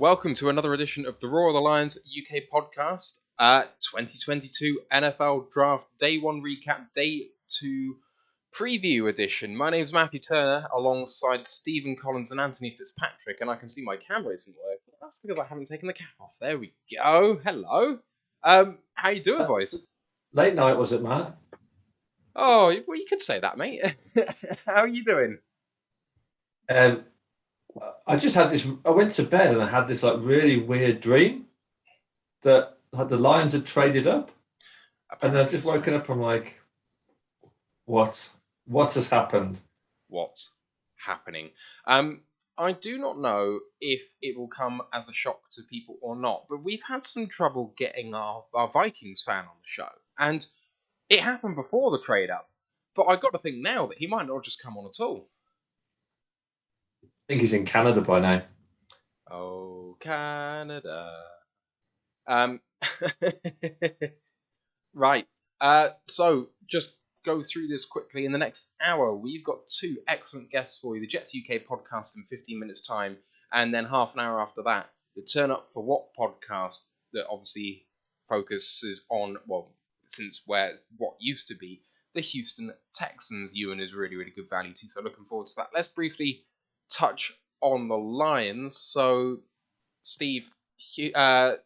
Welcome to another edition of the Roar of the Lions UK podcast, 2022 NFL Draft Day 1 Recap, Day 2 Preview Edition. My name's Matthew Turner, alongside Stephen Collins and Anthony Fitzpatrick, and I can see my camera isn't working. That's because I haven't taken the cap off. There we go. Hello. How you doing, boys? Late night, was it, Matt? Oh, well, you could say that, mate. How are you doing? I just had this. I went to bed and I had this really weird dream that the Lions had traded up, and I've just woken up. I'm like, what? What has happened? What's happening? I do not know if it will come as a shock to people or not, but we've had some trouble getting our Vikings fan on the show, and it happened before the trade up. But I got to think now that he might not just come on at all. I think he's in Canada by now. Oh, Canada. Right. So just go through this quickly. In the next hour, we've got two excellent guests for you. The Jets UK podcast in 15 minutes time, and then half an hour after that, the Turn Up for What podcast that obviously focuses on, since what used to be the Houston Texans. Ewan is really, really good value too, so looking forward to that. Let's briefly touch on the Lions. So, Steve, at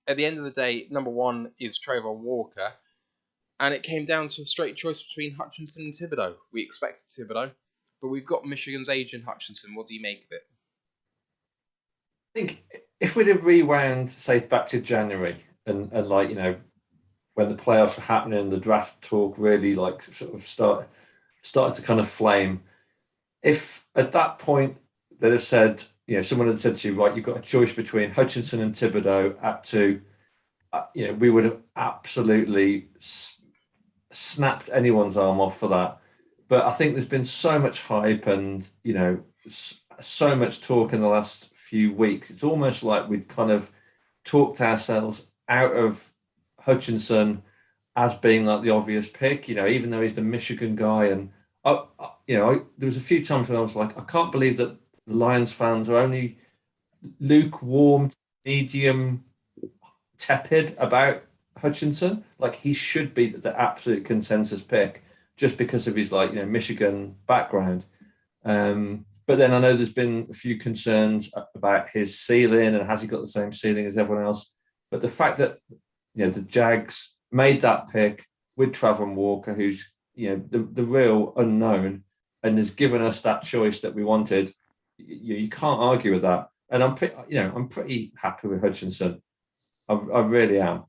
the end of the day, number one is Trayvon Walker, and it came down to a straight choice between Hutchinson and Thibodeau. We expected Thibodeau, but we've got Michigan's agent Hutchinson. What do you make of it? I think if we'd have rewound, say, back to January and when the playoffs were happening and the draft talk really sort of started to kind of flame. If at that point they'd have said, someone had said to you, right, you've got a choice between Hutchinson and Thibodeau at 2, we would have absolutely snapped anyone's arm off for that. But I think there's been so much hype and, so much talk in the last few weeks. It's almost like we'd kind of talked ourselves out of Hutchinson as being like the obvious pick, even though he's the Michigan guy. And, there was a few times when I was like, I can't believe that the Lions fans are only lukewarm, medium, tepid about Hutchinson. Like, he should be the absolute consensus pick just because of his Michigan background. But then I know there's been a few concerns about his ceiling and has he got the same ceiling as everyone else. But the fact that the Jags made that pick with Trayvon Walker, who's the real unknown, and has given us that choice that we wanted. You can't argue with that. And I'm pretty happy with Hutchinson. I really am.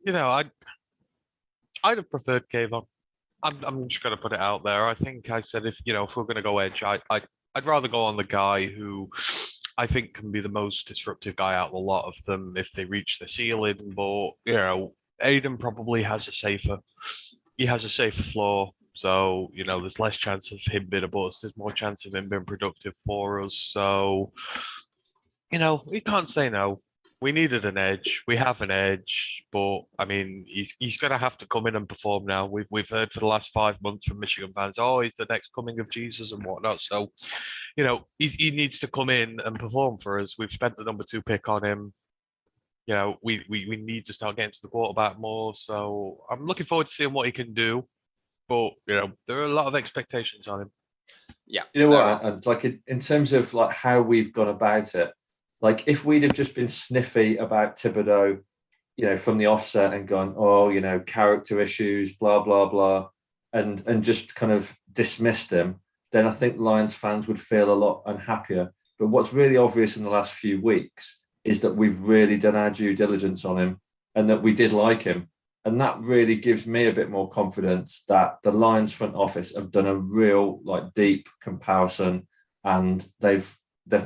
I'd have preferred Kayvon. I'm just going to put it out there. I think I said if we're going to go edge, I'd rather go on the guy who I think can be the most disruptive guy out of a lot of them if they reach the ceiling. But Aiden probably has a safer floor. So, there's less chance of him being a bust. There's more chance of him being productive for us. So, we can't say no. We needed an edge. We have an edge, but I mean, he's going to have to come in and perform now. We've heard for the last 5 months from Michigan fans, oh, he's the next coming of Jesus and whatnot. So, he needs to come in and perform for us. We've spent the number 2 pick on him. We need to start getting to the quarterback more. So I'm looking forward to seeing what he can do. But there are a lot of expectations on him. Yeah, you know what? And in terms of how we've gone about it, if we'd have just been sniffy about Thibodeau, from the offset and gone, oh, character issues, blah blah blah, and just kind of dismissed him, then I think Lions fans would feel a lot unhappier. But what's really obvious in the last few weeks is that we've really done our due diligence on him and that we did like him. And that really gives me a bit more confidence that the Lions front office have done a real deep comparison and they've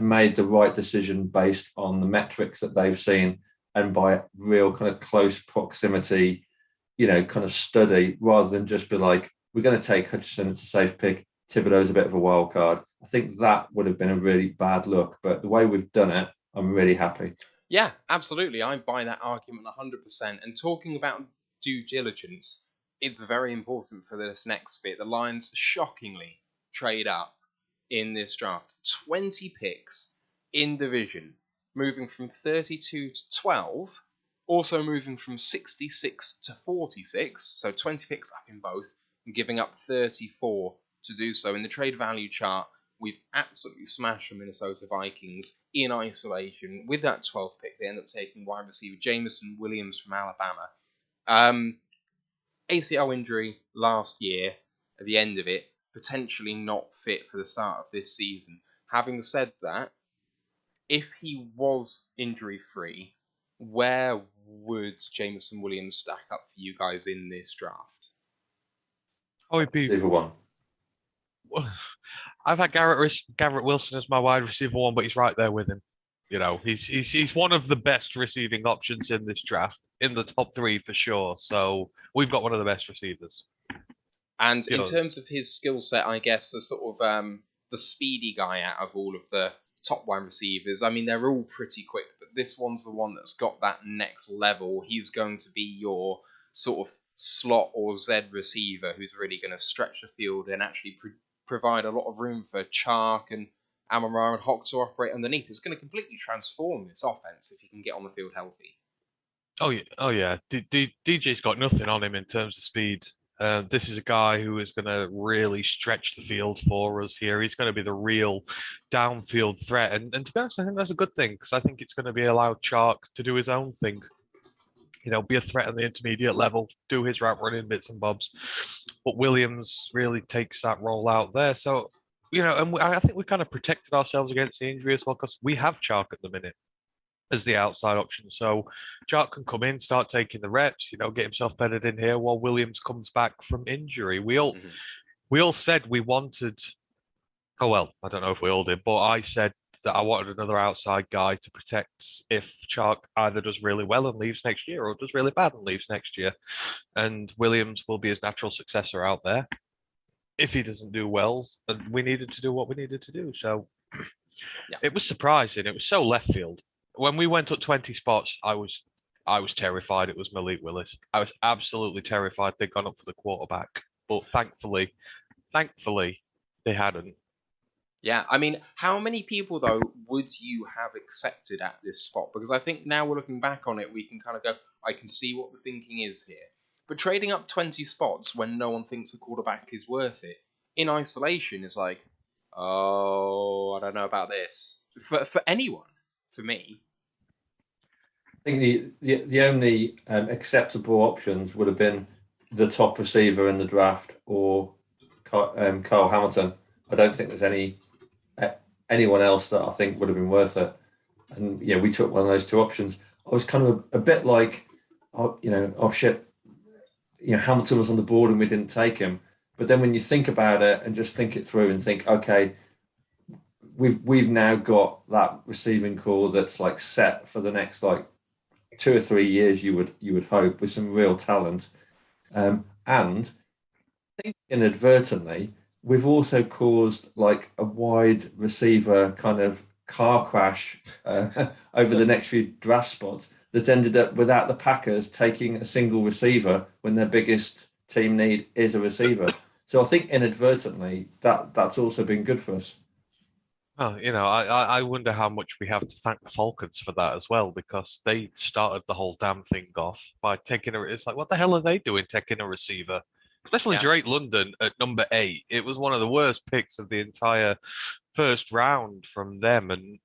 made the right decision based on the metrics that they've seen and by real kind of close proximity, kind of study, rather than just be like, we're going to take Hutchinson, it's a safe pick, Thibodeau's a bit of a wild card. I think that would have been a really bad look. But the way we've done it, I'm really happy. Yeah, absolutely. I buy that argument 100%. And talking about due diligence, it's very important for this next bit. The Lions shockingly trade up in this draft. 20 picks in division, moving from 32 to 12, also moving from 66 to 46, so 20 picks up in both, and giving up 34 to do so. In the trade value chart, we've absolutely smashed the Minnesota Vikings in isolation. With that 12th pick, they end up taking wide receiver Jameson Williams from Alabama. ACL injury last year, at the end of it, potentially not fit for the start of this season. Having said that, if he was injury-free, where would Jameson Williams stack up for you guys in this draft? Oh, he'd be. Receiver one. I've had Garrett Wilson as my wide receiver one, but he's right there with him. You know, he's one of the best receiving options in this draft, in the top 3 for sure. So we've got one of the best receivers. And in terms of his skill set, I guess the sort of the speedy guy out of all of the top wide receivers. I mean, they're all pretty quick, but this one's the one that's got that next level. He's going to be your sort of slot or Z receiver who's really going to stretch the field and actually provide a lot of room for Chark and Amon-Ra and Hawk to operate underneath. It's going to completely transform this offense if he can get on the field healthy. Oh yeah. DJ's got nothing on him in terms of speed. This is a guy who is going to really stretch the field for us here. He's going to be the real downfield threat. And to be honest, I think that's a good thing because I think it's going to be allowed Chark to do his own thing. You know, be a threat on the intermediate level, do his route running bits and bobs. But Williams really takes that role out there. So, you know, and I think we kind of protected ourselves against the injury as well because we have Chark at the minute as the outside option. So Chark can come in, start taking the reps, you know, get himself bedded in here while Williams comes back from injury. We all said we wanted, oh well, I don't know if we all did, but I said that I wanted another outside guy to protect if Chark either does really well and leaves next year or does really bad and leaves next year. And Williams will be his natural successor out there. If he doesn't do well, we needed to do what we needed to do. So It was surprising. It was so left field. When we went up 20 spots, I was terrified it was Malik Willis. I was absolutely terrified they'd gone up for the quarterback. But thankfully, they hadn't. Yeah, I mean, how many people, though, would you have accepted at this spot? Because I think now we're looking back on it, we can kind of go, I can see what the thinking is here. But trading up 20 spots when no one thinks a quarterback is worth it, in isolation, is like, oh, I don't know about this. For anyone, for me. I think the only acceptable options would have been the top receiver in the draft or Kyle Hamilton. I don't think there's anyone else that I think would have been worth it. And yeah, we took one of those two options. I was kind of a bit like, oh shit, Hamilton was on the board and we didn't take him. But then when you think about it and just think it through and think, okay, we've now got that receiving core that's like set for the next like 2 or 3 years. You would hope with some real talent, and I think inadvertently we've also caused like a wide receiver kind of car crash over the next few draft spots that ended up without the Packers taking a single receiver when their biggest team need is a receiver. So I think inadvertently that's also been good for us. Well, I wonder how much we have to thank the Falcons for that as well, because they started the whole damn thing off by taking it's like, what the hell are they doing taking a receiver? Especially Drake London at number 8. It was one of the worst picks of the entire first round from them. And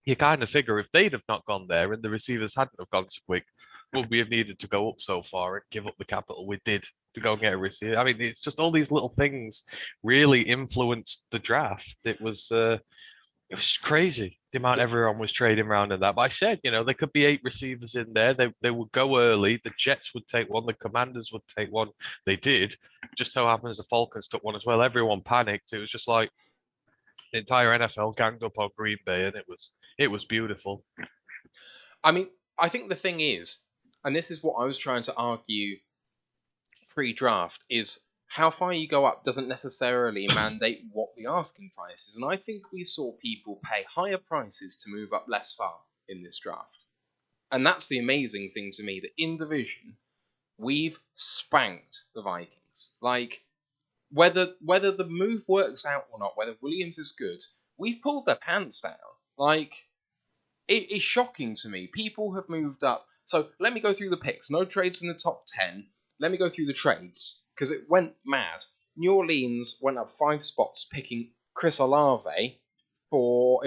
you kind of figure if they'd have not gone there and the receivers hadn't have gone so quick, would we have needed to go up so far and give up the capital we did to go and get a receiver? I mean, it's just all these little things really influenced the draft. It was crazy the amount everyone was trading around in that. But I said, there could be 8 receivers in there. They would go early. The Jets would take one. The Commanders would take one. They did. Just so happens the Falcons took one as well. Everyone panicked. It was just like the entire NFL ganged up on Green Bay, and it was beautiful. I mean, I think the thing is, and this is what I was trying to argue pre-draft, is how far you go up doesn't necessarily mandate what the asking price is. And I think we saw people pay higher prices to move up less far in this draft. And that's the amazing thing to me, that in division, we've spanked the Vikings. Like, whether the move works out or not, whether Williams is good, we've pulled their pants down. Like, it is shocking to me. People have moved up. So let me go through the picks. No trades in the top 10. Let me go through the trades, because it went mad. New Orleans went up 5 spots, picking Chris Olave for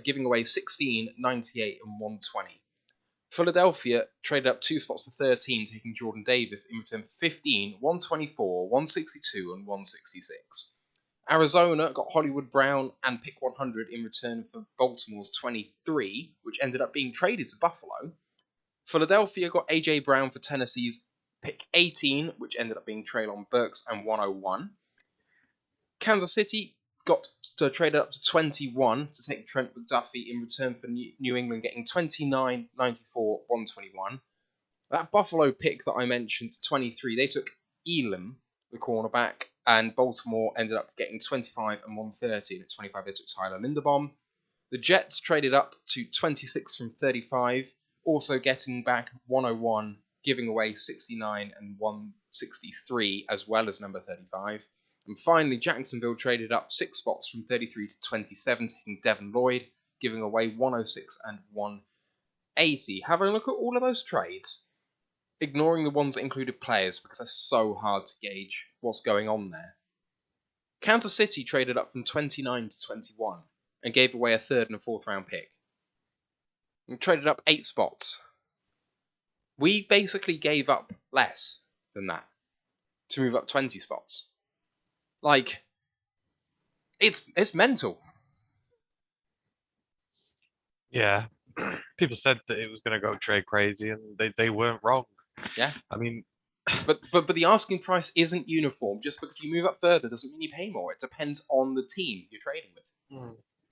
giving away 16, 98, and 120. Philadelphia traded up 2 spots to 13, taking Jordan Davis in return for 15, 124, 162, and 166. Arizona got Hollywood Brown and pick 100 in return for Baltimore's 23, which ended up being traded to Buffalo. Philadelphia got AJ Brown for Tennessee's pick 18, which ended up being Treylon Burks and 101. Kansas City got traded up to 21 to take Trent McDuffie in return for New England getting 29, 94, 121. That Buffalo pick that I mentioned, 23, they took Elam, the cornerback, and Baltimore ended up getting 25 and 130. And at 25, they took Tyler Linderbaum. The Jets traded up to 26 from 35, also getting back 101, giving away 69 and 163, as well as number 35. And finally, Jacksonville traded up 6 spots from 33 to 27, taking Devin Lloyd, giving away 106 and 180. Having a look at all of those trades, ignoring the ones that included players, because they're so hard to gauge what's going on there. Kansas City traded up from 29 to 21 and gave away a 3rd and a 4th round pick. And traded up 8 spots. We basically gave up less than that to move up 20 spots. Like, it's mental. Yeah. People said that it was going to go trade crazy, and they weren't wrong. Yeah. I mean, but the asking price isn't uniform. Just because you move up further doesn't mean you pay more. It depends on the team you're trading with.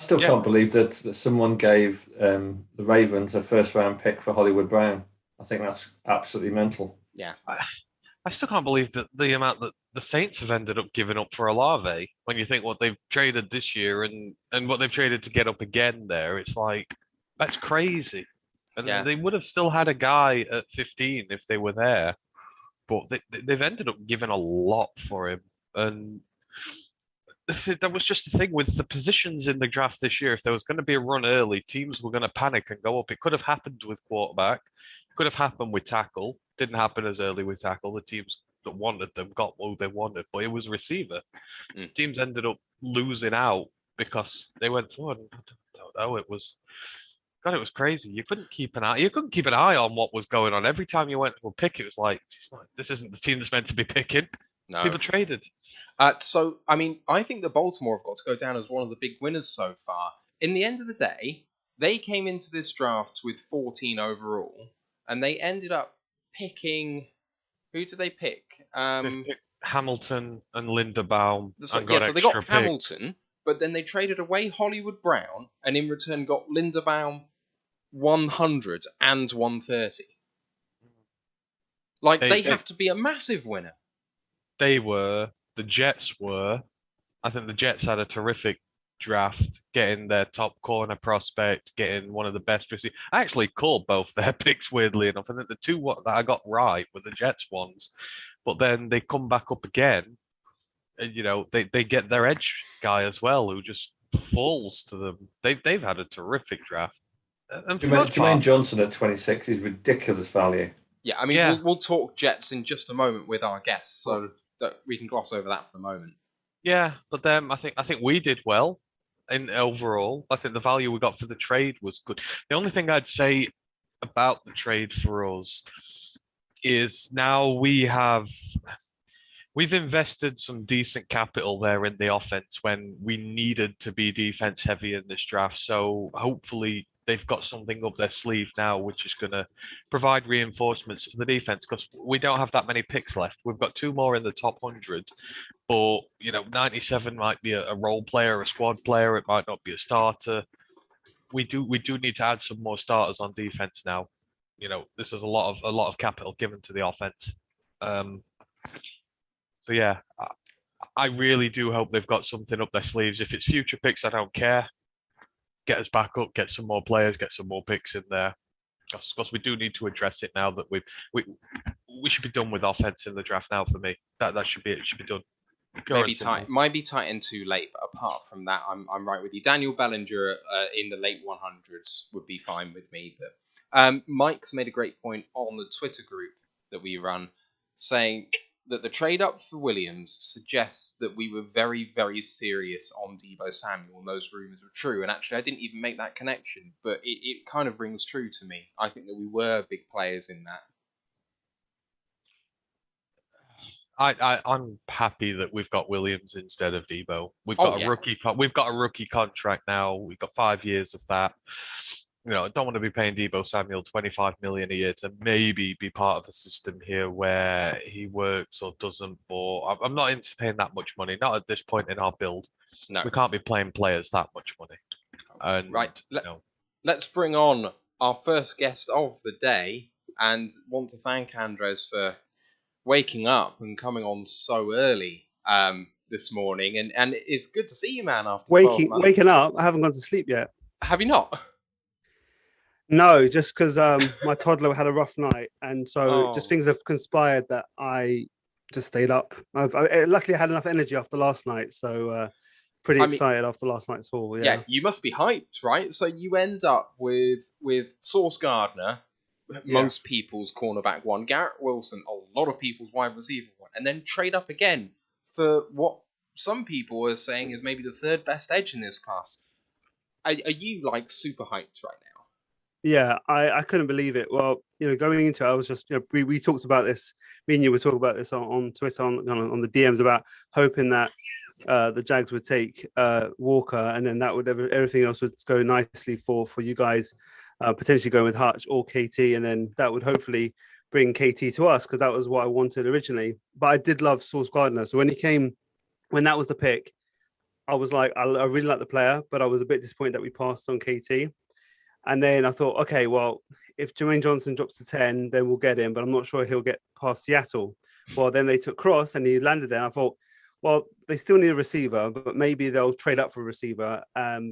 I still can't believe that someone gave the Ravens a 1st round pick for Hollywood Brown. I think that's absolutely mental. Yeah. I still can't believe that the amount that the Saints have ended up giving up for Olave. When you think what they've traded this year and what they've traded to get up again there, it's like, that's crazy. And they would have still had a guy at 15 if they were there. But they've ended up giving a lot for him. And that was just the thing with the positions in the draft this year. If there was going to be a run early, teams were going to panic and go up. It could have happened with quarterback. It could have happened with tackle. Didn't happen as early with tackle. The teams that wanted them got what they wanted, but it was receiver. Teams ended up losing out because they went through. I don't know. It was crazy. You couldn't keep an eye on what was going on. Every time you went to a pick, it was like, this isn't the team that's meant to be picking. No. People traded. So, I mean, I think that Baltimore have got to go down as one of the big winners so far. In the end of the day, they came into this draft with 14 overall, and they ended up picking. Who did they pick? They picked Hamilton and Linderbaum. So they got Hamilton, but then they traded away Hollywood Brown, and in return got Linderbaum 100 and 130. Like, they have to be a massive winner. They were. The Jets were. I think the Jets had a terrific draft, getting their top corner prospect, getting one of the best receivers. I actually called both their picks, weirdly enough. I think the two that I got right were the Jets ones. But then they come back up again, and, they get their edge guy as well, who just falls to them. They've had a terrific draft. And Jermaine Johnson at 26 is ridiculous value. Yeah, I mean, we'll talk Jets in just a moment with our guests, so that we can gloss over that for a moment. Yeah, but then I think we did well in overall. I think the value we got for the trade was good. The only thing I'd say about the trade for us is now we've invested some decent capital there in the offense when we needed to be defense heavy in this draft. So hopefully they've got something up their sleeve now, which is going to provide reinforcements for the defense, because we don't have that many picks left. We've got 2 more in the top 100, but 97 might be a role player, a squad player. It might not be a starter. We do need to add some more starters on defense now. This is a lot of capital given to the offense. So yeah, I really do hope they've got something up their sleeves. If it's future picks, I don't care. Get us back up, get some more players, get some more picks in there. Because we do need to address it now that we should be done with offense in the draft now. For me, that should be it. Should be done. maybe might be tight end too late, but apart from that, I'm right with you. Daniel Bellinger in the late 100s would be fine with me. But Mike's made a great point on the Twitter group that we run, saying that the trade up for Williams suggests that we were very, very serious on Deebo Samuel, and those rumours were true. And actually, I didn't even make that connection, but it kind of rings true to me. I think that we were big players in that. I'm happy that we've got Williams instead of Debo. We've got we've got a rookie contract now. We've got 5 years of that. You know, I don't want to be paying Deebo Samuel 25 million a year to maybe be part of a system here where he works or doesn't. Or I'm not into paying that much money. Not at this point in our build. No, we can't be playing players that much money. And, right. Let's bring on our first guest of the day, and want to thank Andres for waking up and coming on so early this morning, and it's good to see you, man. After 12 months. Waking up, I haven't gone to sleep yet. Have you not? No, just because my toddler had a rough night, and so just things have conspired that I just stayed up. Luckily, I had enough energy after last night, so pretty excited after last night's haul. Yeah, you must be hyped, right? So you end up with Sauce Gardner, most people's cornerback one, Garrett Wilson, a lot of people's wide receiver one, and then trade up again for what some people are saying is maybe the third best edge in this class. Are you like super hyped right now? Yeah, I couldn't believe it. Well, going into it, I was just, we talked about this. Me and you were talking about this on Twitter, on the DMs, about hoping that the Jags would take Walker, and then that would everything else would go nicely for you guys, potentially going with Hutch or KT, and then that would hopefully bring KT to us, because that was what I wanted originally. But I did love Sauce Gardner, so when that was the pick, I was like, I really like the player, but I was a bit disappointed that we passed on KT. And then I thought, okay, well, if Jermaine Johnson drops to 10, then we'll get him, but I'm not sure he'll get past Seattle. Well, then they took Cross and he landed there. And I thought, well, they still need a receiver, but maybe they'll trade up for a receiver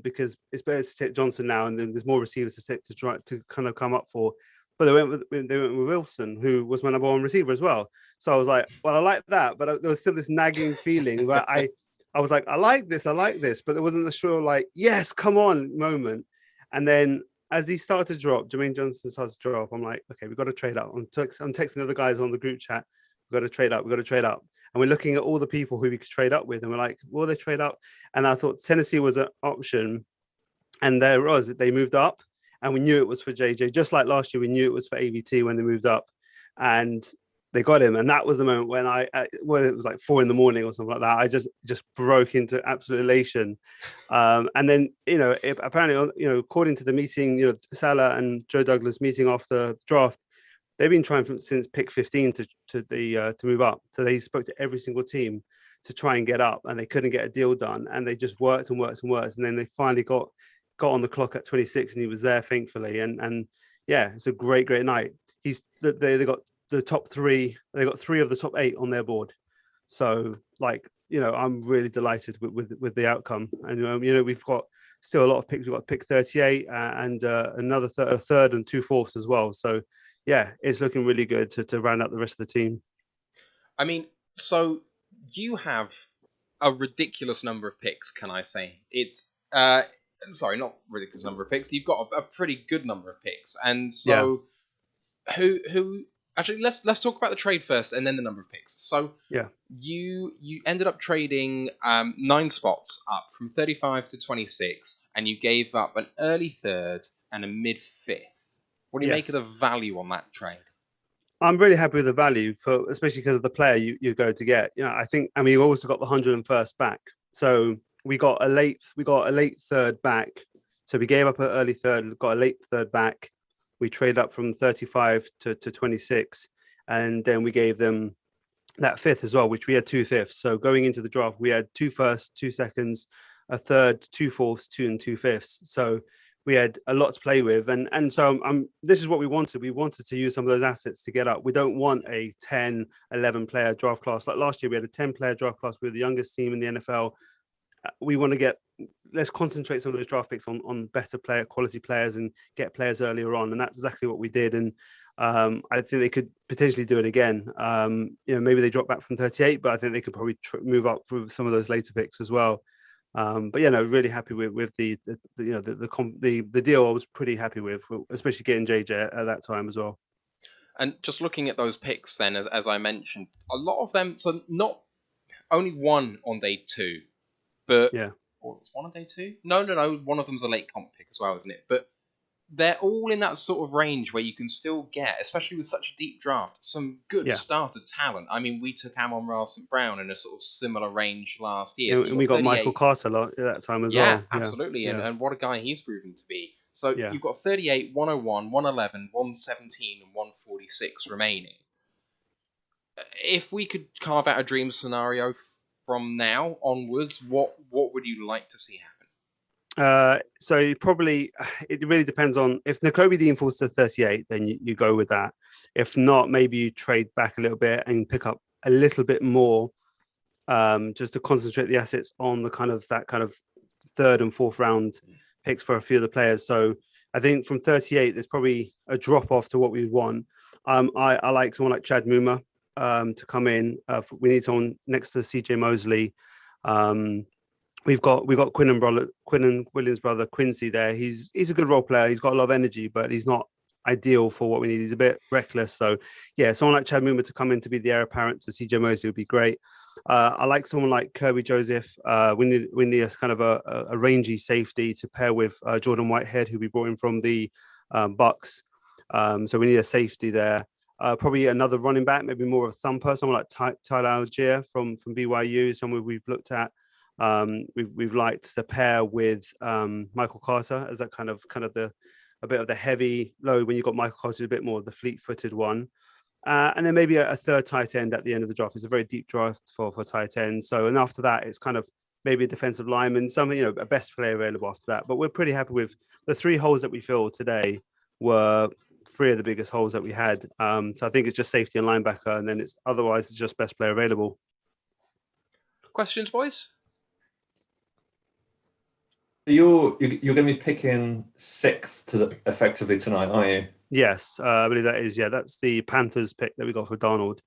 because it's better to take Johnson now, and then there's more receivers to kind of come up for. But they went with Wilson, who was my number one receiver as well. So I was like, well, I like that, but there was still this nagging feeling where I was like, I like this, but there wasn't the sure like, yes, come on moment. And then as he started to drop, Jermaine Johnson started to drop, I'm like, okay, we've got to trade up. I'm texting the other guys on the group chat. We've got to trade up. And we're looking at all the people who we could trade up with. And we're like, will they trade up? And I thought Tennessee was an option. And there it was. They moved up. And we knew it was for JJ. Just like last year, we knew it was for AVT when they moved up. And they got him. And that was the moment when when it was like 4 a.m. or something like that, I just broke into absolute elation. And then, apparently, according to the meeting, Salah and Joe Douglas meeting after the draft, they've been trying since pick 15 to move up. So they spoke to every single team to try and get up, and they couldn't get a deal done. And they just worked. And then they finally got on the clock at 26, and he was there, thankfully. And yeah, it's a great night. They got the top 3. They got 3 of the top 8 on their board. So I'm really delighted with the outcome. And we've got still a lot of picks. We've got pick 38 and another third and 2 fourths as well. So yeah, it's looking really good to round out the rest of the team. I mean, so you have a ridiculous number of picks, can I say? It's sorry, not ridiculous number of picks. You've got a pretty good number of picks, and so who? Actually, let's talk about the trade first, and then the number of picks. So yeah, you ended up trading 9 spots up from 35 to 26, and you gave up an early third and a mid 5th. What do you make of the value on that trade? I'm really happy with the value, especially because of the player you go to get. We also got the 101st back, so we got a late third back. So we gave up an early third, got a late third back. We traded up from 35 to 26, and then we gave them that 5th as well, which we had 2 fifths. So going into the draft, we had 2 firsts, 2 seconds, a third, 2 fourths, 2 and 2 fifths. So we had a lot to play with, and so this is what we wanted. We wanted to use some of those assets to get up. We don't want a 10, 11 player draft class like last year. We had a 10 player draft class. We were the youngest team in the NFL. We want to let's concentrate some of those draft picks on better quality players and get players earlier on. And that's exactly what we did. And I think they could potentially do it again. Maybe they drop back from 38, but I think they could probably move up with some of those later picks as well. But really happy with the deal. I was pretty happy with, especially getting JJ at that time as well. And just looking at those picks, then, as I mentioned, a lot of them. So not only one on day 2, but it's one on day 2. No. One of them's a late comp pick as well, isn't it? But they're all in that sort of range where you can still get, especially with such a deep draft, some good starter talent. I mean, we took Amon-Ra St. Brown in a sort of similar range last year. And we got Michael Carter at that time as well. Yeah, absolutely. And what a guy he's proven to be. So you've got 38, 101, 111, 117, and 146 remaining. If we could carve out a dream scenario from now onwards, what would you like to see happen? So probably it really depends on if Nakobe Dean falls to 38, then you go with that. If not, maybe you trade back a little bit and pick up a little bit more, just to concentrate the assets on the kind of third and fourth round picks for a few of the players. So I think from 38, there's probably a drop off to what we want. I like someone like Chad Muma to come in. We need someone next to CJ Mosley. We've got Quinn and Williams' brother Quincy there. He's a good role player. He's got a lot of energy, but he's not ideal for what we need. He's a bit reckless. So someone like Chad Muma to come in to be the heir apparent to CJ Mosley would be great. I like someone like Kirby Joseph. We need a kind of a rangy safety to pair with Jordan Whitehead, who we brought in from the Bucks. So we need a safety there. Probably another running back, maybe more of a thumper, someone like Tyler Algier from BYU, someone we've looked at. We've liked the pair with Michael Carter as that kind of a bit of the heavy load when you've got Michael Carter, a bit more of the fleet-footed one. And then maybe a third tight end at the end of the draft. It's a very deep draft for tight end. So, and after that, it's kind of maybe a defensive lineman, something, a best player available after that. But we're pretty happy with the 3 holes that we filled today were 3 of the biggest holes that we had. So I think it's just safety and linebacker, and then otherwise it's just best player available. Questions, boys? You're going to be picking 6th effectively tonight, aren't you? Yes, I believe that is. Yeah, that's the Panthers pick that we got for Darnold.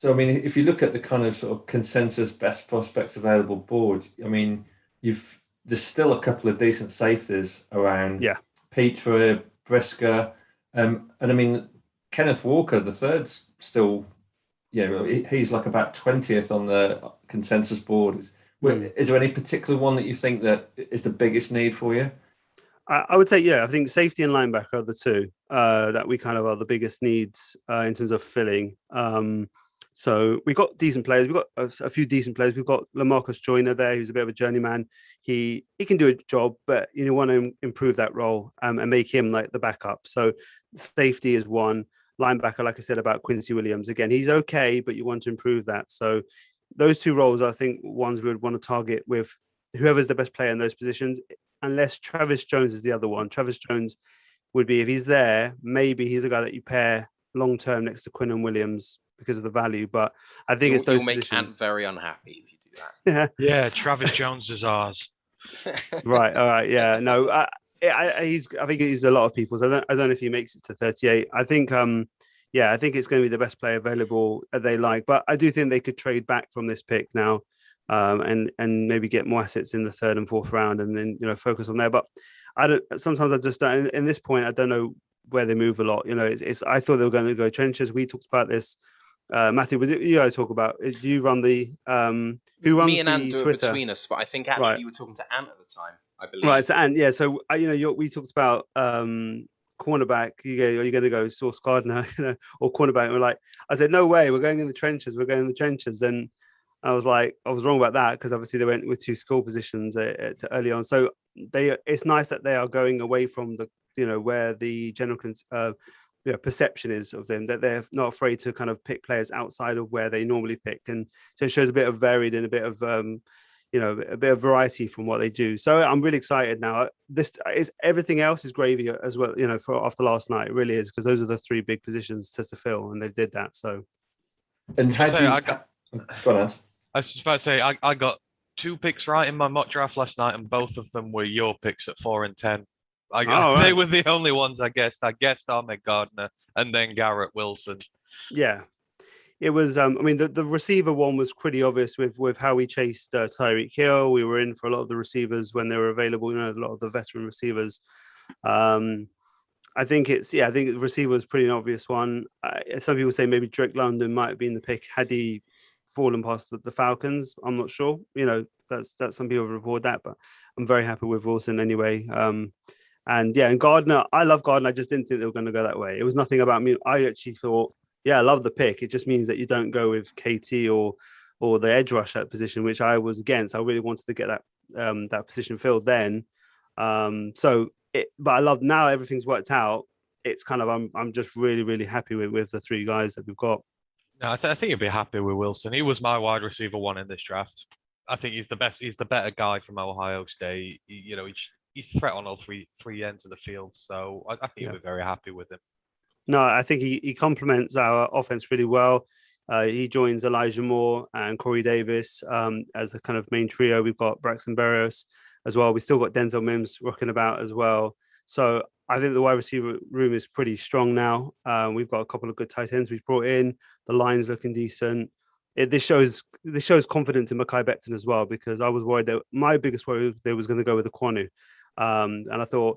So, I mean, if you look at the kind of sort of consensus best prospects available board, I mean, there's still a couple of decent safeties around. Yeah. Petra, Brisker, and I mean, Kenneth Walker, the third's still, he's like about 20th on the consensus board. Is there any particular one that you think that is the biggest need for you? I would say, I think safety and linebacker are the 2 that we kind of are the biggest needs in terms of filling. So we've got decent players. We've got a few decent players. We've got LaMarcus Joyner there, who's a bit of a journeyman. He can do a job, but you want to improve that role and make him like the backup. So safety is one. Linebacker, like I said about Quincy Williams, again, he's okay, but you want to improve that. So those 2 roles, I think, ones we would want to target with whoever's the best player in those positions, unless Travis Jones is the other one. Travis Jones would be, if he's there, maybe he's the guy that you pair long-term next to Quinn and Williams because of the value. But I think it's those positions. You'll make Ant very unhappy if you do that. Yeah, Travis Jones is ours. Right, all right, yeah. No, I think he's a lot of people's. I don't know if he makes it to 38. I think I think it's going to be the best player available they like. But I do think they could trade back from this pick now and maybe get more assets in the 3rd and 4th round and then, focus on there. But sometimes I just don't, in this point, I don't know where they move a lot. I thought they were going to go trenches. We talked about this. Matthew, was it you I talk about? Do you run the, who runs me and Ant do Twitter? It between us, but I think actually you were talking to Ant at the time, I believe. Right, so Ant, yeah. So, we talked about cornerback, you're going to go Sauce Gardner, or cornerback. And we're like, I said, no way, we're going in the trenches. And I was like, I was wrong about that because obviously they went with 2 skill positions early on. So it's nice that they are going away from the, where the general perception is of them, that they're not afraid to kind of pick players outside of where they normally pick. And so it shows a bit of varied and a bit of, a bit of variety from what they do. So I'm really excited now. This is everything else is gravy as well, for after last night. It really is, because those are the 3 big positions to fill, and they did that. So, and how do you? Go on. I was about to say I got 2 picks right in my mock draft last night, and both of them were your picks at 4 and 10. They were the only ones I guessed. I guessed Ahmed Gardner and then Garrett Wilson. Yeah. It was, I mean, the receiver one was pretty obvious with how we chased Tyreek Hill. We were in for a lot of the receivers when they were available, a lot of the veteran receivers. I think the receiver was pretty an obvious one. Some people say maybe Drake London might have been the pick had he fallen past the Falcons. I'm not sure. That's some people have reported that, but I'm very happy with Wilson anyway. And Gardner, I love Gardner. I just didn't think they were going to go that way. It was nothing about me. I actually thought, I love the pick. It just means that you don't go with KT or the edge rush at position, which I was against. I really wanted to get that position filled then. But I love now everything's worked out. It's kind of I'm just really, really happy with the three guys that we've got. No, I think you'd be happy with Wilson. He was my wide receiver one in this draft. I think he's the best. He's the better guy from Ohio State. He's threat on all three ends of the field. So I think you'll be very happy with him. No, I think he complements our offense really well. He joins Elijah Moore and Corey Davis as the kind of main trio. We've got Braxton Berrios as well. We still got Denzel Mims rocking about as well. So I think the wide receiver room is pretty strong now. We've got a couple of good tight ends we've brought in. The line's looking decent. This shows confidence in Mekhi Becton as well, because I was worried that my biggest worry they was going to go with the Kwanu. And I thought,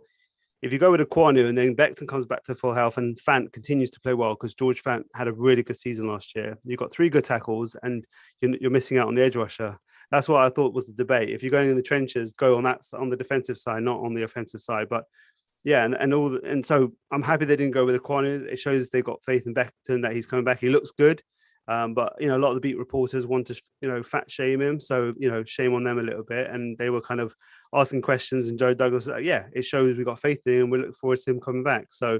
if you go with Kwanu and then Becton comes back to full health and Fant continues to play well, because George Fant had a really good season last year, you've got 3 good tackles and you're missing out on the edge rusher. That's what I thought was the debate. If you're going in the trenches, go on the defensive side, not on the offensive side. But yeah, and so I'm happy they didn't go with Kwanu. It shows they've got faith in Becton that he's coming back. He looks good. But a lot of the beat reporters want to fat shame him, so shame on them a little bit, and they were kind of asking questions. And Joe Douglas, it shows we got faith in him. We look forward to him coming back. So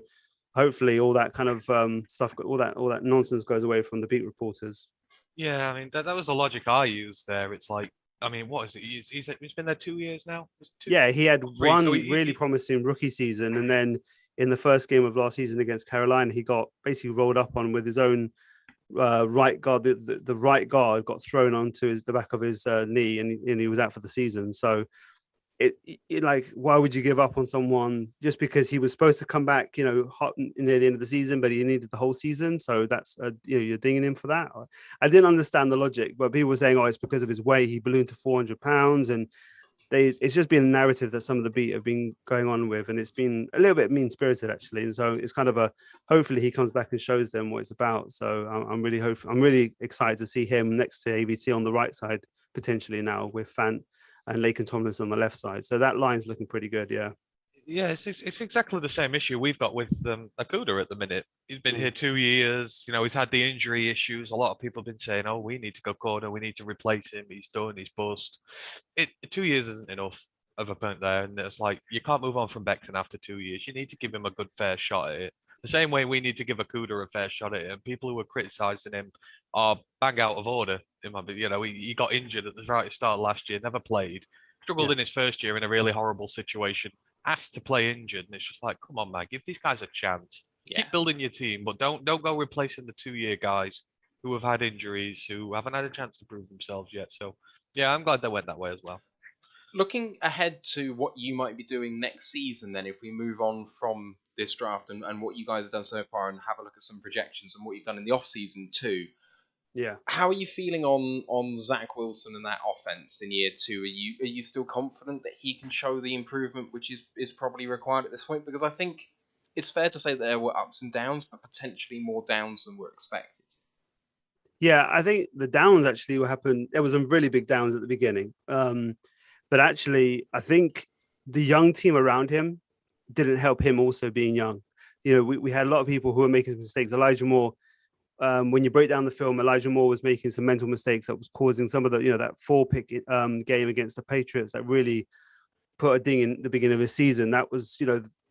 hopefully, all that kind of stuff, all that nonsense goes away from the beat reporters. Yeah, I mean that was the logic I used there. It's like, I mean, what is it? He's been there 2 years now. Yeah, he had one really promising rookie season, and then in the first game of last season against Carolina, he got basically rolled up on with his own. Right guard, the right guard got thrown onto the back of his knee, and he was out for the season. So it like, why would you give up on someone just because he was supposed to come back, hot near the end of the season, but he needed the whole season? So that's you're dinging him for that. I didn't understand the logic, but people were saying, it's because of his weight, he ballooned to 400 pounds, and it's just been a narrative that some of the beat have been going on with, and it's been a little bit mean-spirited actually. And so it's kind of hopefully he comes back and shows them what it's about. So I'm really excited to see him next to AVT on the right side potentially now, with Fant and Laken Tomlinson on the left side. So that line's looking pretty good. Yeah. Yeah, it's exactly the same issue we've got with Akuda at the minute. He's been here 2 years. He's had the injury issues. A lot of people have been saying, "Oh, we need to go corner. We need to replace him. He's done. He's bust." 2 years isn't enough of a point there, and it's like you can't move on from Becton after 2 years. You need to give him a good fair shot at it. The same way we need to give Akuda a fair shot at it. And people who are criticising him are bang out of order. He got injured at the right start last year, never played, struggled in his first year in a really horrible situation. Asked to play injured, and it's just like, come on, man, give these guys a chance. Yeah. Keep building your team, but don't go replacing the 2-year guys who have had injuries, who haven't had a chance to prove themselves yet. So, yeah, I'm glad they went that way as well. Looking ahead to what you might be doing next season, then, if we move on from this draft and what you guys have done so far, and have a look at some projections and what you've done in the off season too. Yeah. How are you feeling on Zach Wilson and that offense in year 2? Are you still confident that he can show the improvement which is probably required at this point? Because I think it's fair to say that there were ups and downs, but potentially more downs than were expected. Yeah, I think the downs actually will happen. There was some really big downs at the beginning. But actually, I think the young team around him didn't help him also being young. We had a lot of people who were making mistakes. Elijah Moore, when you break down the film, Elijah Moore was making some mental mistakes that was causing some of the, that 4-pick game against the Patriots that really put a ding in the beginning of his season. That was,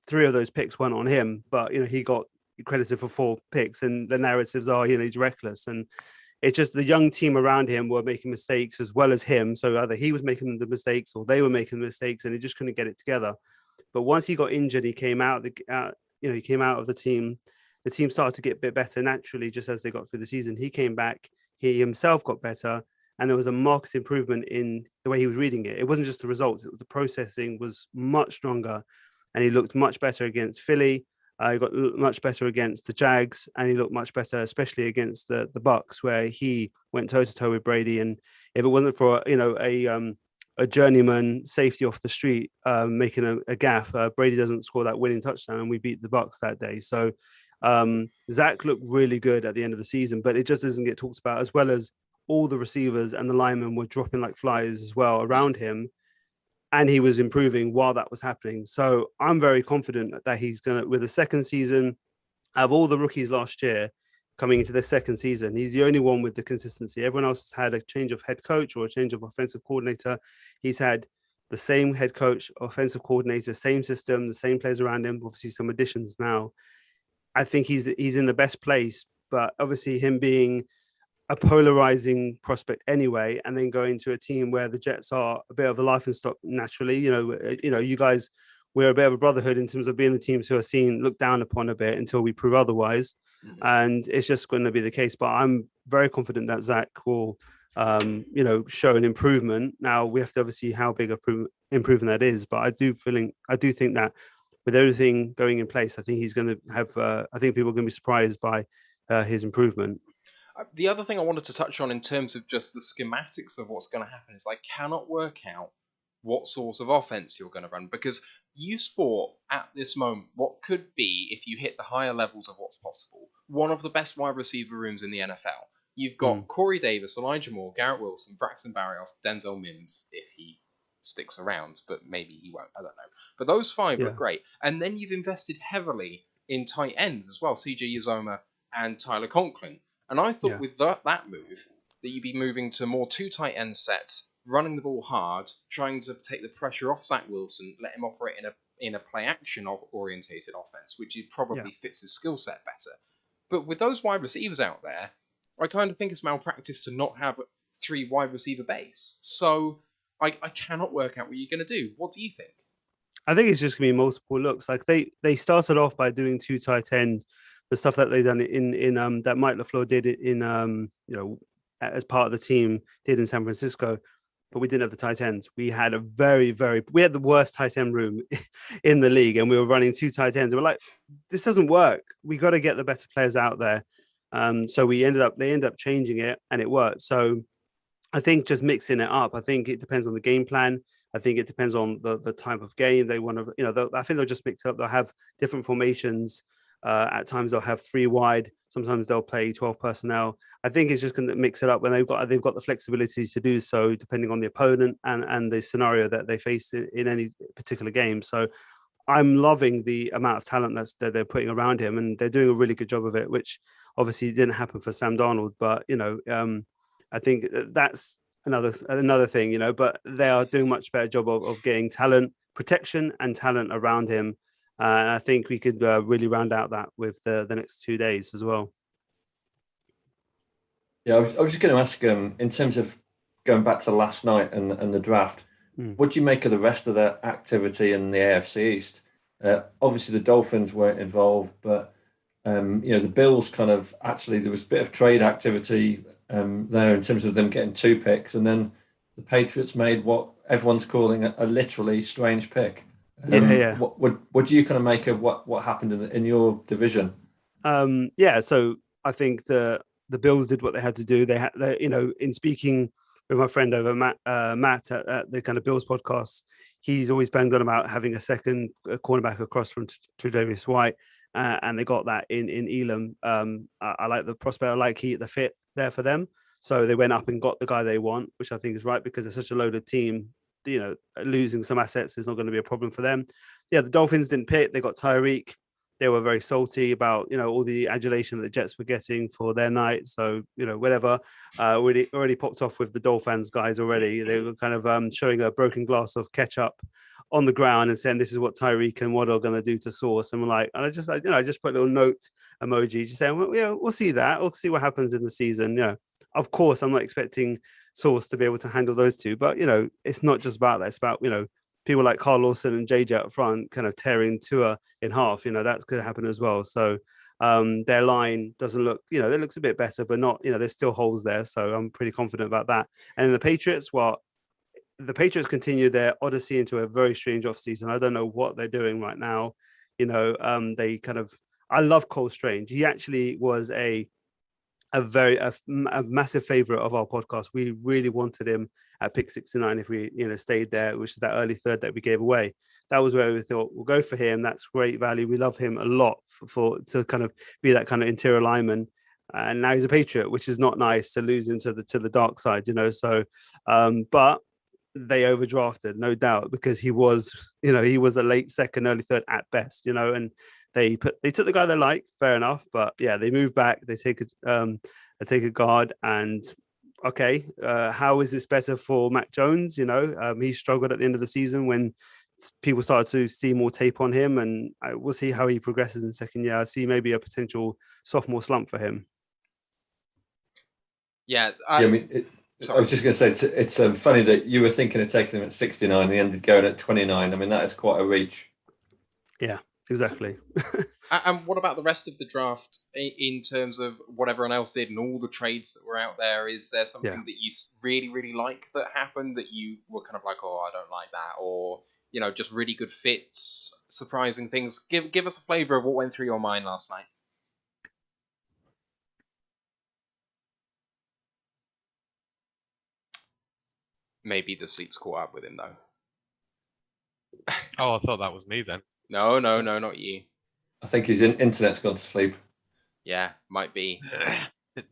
3 of those picks went on him, but, he got credited for 4 picks, and the narratives are, he's reckless. And it's just the young team around him were making mistakes as well as him. So either he was making the mistakes or they were making mistakes, and he just couldn't get it together. But once he got injured, he came out he came out of the team. The team started to get a bit better naturally just as they got through the season. He came back, he himself got better, and there was a marked improvement in the way he was reading it. It wasn't just the results, it was the processing was much stronger. and he looked much better against Philly. He got much better against the Jags, and he looked much better, especially against the Bucks, where he went toe to toe with Brady. And if it wasn't for a journeyman safety off the street making a gaff, Brady doesn't score that winning touchdown, and we beat the Bucks that day. So Zach looked really good at the end of the season, but it just doesn't get talked about, as well as all the receivers and the linemen were dropping like flies as well around him. And he was improving while that was happening. So I'm very confident that he's going to, with the second season, out of all the rookies last year coming into the second season, he's the only one with the consistency. Everyone else has had a change of head coach or a change of offensive coordinator. He's had the same head coach, offensive coordinator, same system, the same players around him, obviously some additions now. I think he's in the best place, but obviously him being a polarizing prospect anyway, and then going to a team where the Jets are a bit of a laughing stock naturally. You guys, we're a bit of a brotherhood in terms of being the teams who are seen looked down upon a bit until we prove otherwise, and it's just going to be the case. But I'm very confident that Zach will, show an improvement. Now we have to obviously see how big a improvement that is, but I do think that with everything going in place, I think he's going to have. I think people are going to be surprised by his improvement. The other thing I wanted to touch on in terms of just the schematics of what's going to happen is I cannot work out what sort of offense you're going to run, because you sport at this moment what could be, if you hit the higher levels of what's possible, one of the best wide receiver rooms in the NFL. You've got Corey Davis, Elijah Moore, Garrett Wilson, Braxton Berrios, Denzel Mims, if he sticks around, but maybe he won't, I don't know. But those five look great. And then you've invested heavily in tight ends as well, CJ Uzoma and Tyler Conklin. And I thought with that move, that you'd be moving to more two tight end sets, running the ball hard, trying to take the pressure off Zach Wilson, let him operate in a play action orientated offense, which probably fits his skill set better. But with those wide receivers out there, I kind of think it's malpractice to not have 3 wide receiver base. So I cannot work out what you're going to do. What do you think? I think it's just going to be multiple looks. Like they started off by doing 2 tight end. The stuff that they done in that Mike LaFleur did in as part of the team did in San Francisco, but we didn't have the tight ends. We had we had the worst tight end room in the league, and we were running 2 tight ends. And we're like, this doesn't work. We got to get the better players out there. So they ended up changing it, and it worked. So I think just mixing it up. I think it depends on the game plan. I think it depends on the type of game they want to. I think they'll just mix it up. They'll have different formations. At times they'll have 3 wide. Sometimes they'll play 12 personnel. I think it's just going to mix it up when they've got the flexibility to do so, depending on the opponent and the scenario that they face in any particular game. So I'm loving the amount of talent that they're putting around him, and they're doing a really good job of it, which obviously didn't happen for Sam Darnold. But I think that's another thing. But they are doing a much better job of getting talent, protection, and talent around him. And I think we could really round out that with the next 2 days as well. Yeah, I was just going to ask, in terms of going back to last night and the draft, what do you make of the rest of the activity in the AFC East? Obviously, the Dolphins weren't involved, but the Bills kind of there was a bit of trade activity there in terms of them getting 2 picks, and then the Patriots made what everyone's calling a literally strange pick. What do you kind of make of what happened in your division? So I think the Bills did what they had to do. They had, in speaking with my friend over Matt at the kind of Bills podcast, he's always banged on about having a second cornerback across from Tre'Davious White, and they got that in Elam. I like the prospect. I like the fit there for them. So they went up and got the guy they want, which I think is right because it's such a loaded team. Losing some assets is not going to be a problem for them. Yeah, the Dolphins didn't pick. They got Tyreek. They were very salty about, all the adulation that the Jets were getting for their night. So, whatever. Already popped off with the Dolphins guys already. They were kind of showing a broken glass of ketchup on the ground and saying this is what Tyreek and Waddle are going to do to Sauce. And we're like, and I just put a little note emoji just saying, well, yeah, we'll see that. We'll see what happens in the season. Of course, I'm not expecting Sauce to be able to handle those two, but it's not just about that. It's about people like Carl Lawson and JJ up front kind of tearing Tua in half. That could happen as well. So their line doesn't look, it looks a bit better, but not, there's still holes there. So I'm pretty confident about that. And in the Patriots, the Patriots continue their odyssey into a very strange offseason. I don't know what they're doing right now. They kind of. I love Cole Strange. He actually was a massive favorite of our podcast. We really wanted him at pick 69 if we stayed there, which is that early third that we gave away. That was where we thought we'll go for him. That's great value. We love him a lot for to kind of be that kind of interior lineman. And now he's a Patriot, which is not nice to lose into the dark side, So, but they overdrafted, no doubt, because he was a late second, early third at best, and they took the guy they like, fair enough, but yeah, they move back, they take a guard, and okay, how is this better for Mac Jones? He struggled at the end of the season when people started to see more tape on him, and we'll see how he progresses in the second year. I see maybe a potential sophomore slump for him. Yeah, I was just going to say it's funny that you were thinking of taking him at 69 and he ended going at 29. I mean, that is quite a reach. Yeah, exactly. And what about the rest of the draft in terms of what everyone else did and all the trades that were out there? Is there something that you really, really like that happened that you were kind of like, oh, I don't like that, or just really good fits, surprising things? Give us a flavour of what went through your mind last night. Maybe the sleep's caught up with him, though. Oh, I thought that was me then. No, not you. I think his internet's gone to sleep. Yeah, might be.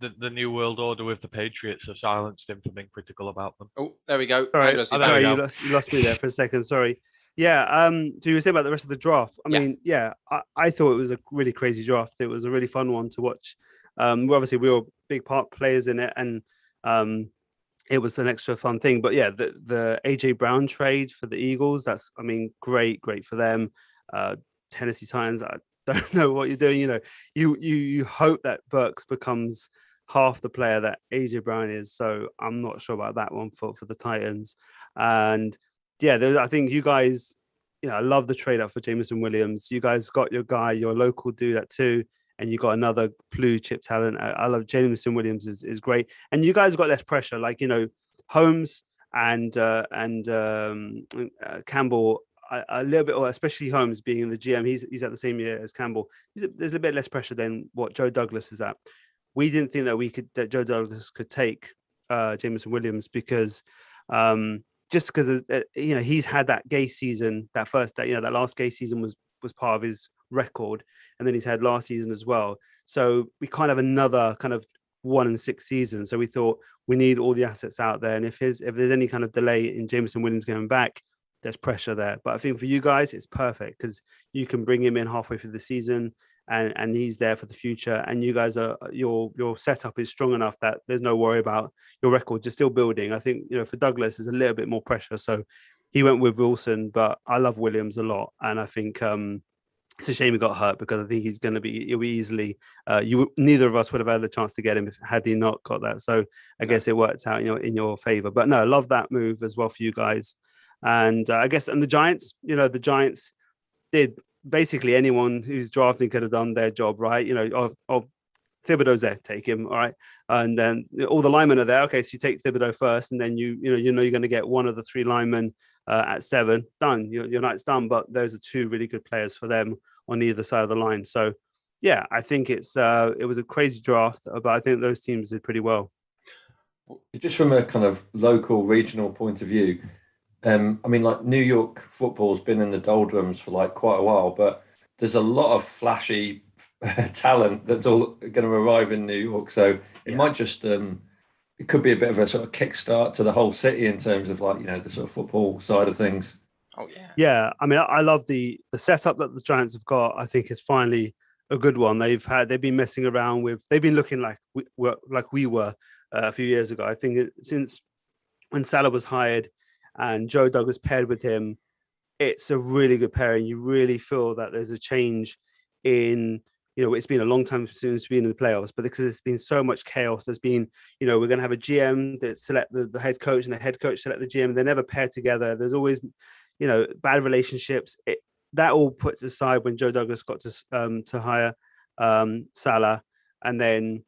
The New World Order with the Patriots have silenced him for being critical about them. Oh, there we go. All right. Sorry, you lost me there for a second. Sorry. Yeah. So you were saying about the rest of the draft. I thought it was a really crazy draft. It was a really fun one to watch. Obviously, we were big part players in it, and it was an extra fun thing. But yeah, the AJ Brown trade for the Eagles, that's, great for them. Tennessee Titans, I don't know what you're doing. You hope that Burks becomes half the player that AJ Brown is. So I'm not sure about that one for the Titans. And yeah, I think you guys, I love the trade up for Jameson Williams. You guys got your guy, your local dude at 2. And you got another blue chip talent. I love Jameson Williams is great. And you guys got less pressure, like, Holmes and Campbell, a little bit, or especially Holmes being in the GM, he's at the same year as Campbell. There's a bit less pressure than what Joe Douglas is at. We didn't think that Joe Douglas could take Jameson Williams because just because he's had that Gay season, that last Gay season was part of his record, and then he's had last season as well. So we kind of another kind of 1-6 season. So we thought we need all the assets out there, and if there's any kind of delay in Jameson Williams going back, there's pressure there. But I think for you guys, it's perfect because you can bring him in halfway through the season, and he's there for the future. And you guys your setup is strong enough that there's no worry about your record. You're still building. I think for Douglas, there's a little bit more pressure. So he went with Wilson, but I love Williams a lot, and I think it's a shame he got hurt because I think he'll be easily. Neither of us would have had a chance to get him had he not got that. So I guess it worked out in your favor. But no, I love that move as well for you guys. And I guess the Giants, the Giants did basically anyone who's drafting could have done their job, right? Of Thibodeau's there, take him, all right. And then all the linemen are there. Okay, so you take Thibodeau first, and then you're going to get one of the 3 linemen at 7. Done. Your night's done. But those are 2 really good players for them on either side of the line. So yeah, I think it was a crazy draft, but I think those teams did pretty well. Just from a kind of local, regional point of view, like New York football's been in the doldrums for like quite a while, but there's a lot of flashy talent that's all going to arrive in New York. So it might just it could be a bit of a sort of kickstart to the whole city in terms of the sort of football side of things. Oh yeah. Yeah, I love the setup that the Giants have got. I think it's finally a good one. They've been messing around with. They've been looking like we were a few years ago. I think since when Salah was hired and Joe Douglas paired with him, it's a really good pairing. You really feel that there's a change in. It's been a long time since we've been in the playoffs, but because there's been so much chaos, there's been, we're going to have a GM that select the head coach and the head coach select the GM. They never pair together. There's always, bad relationships. That all puts aside when Joe Douglas got to hire Salah, and then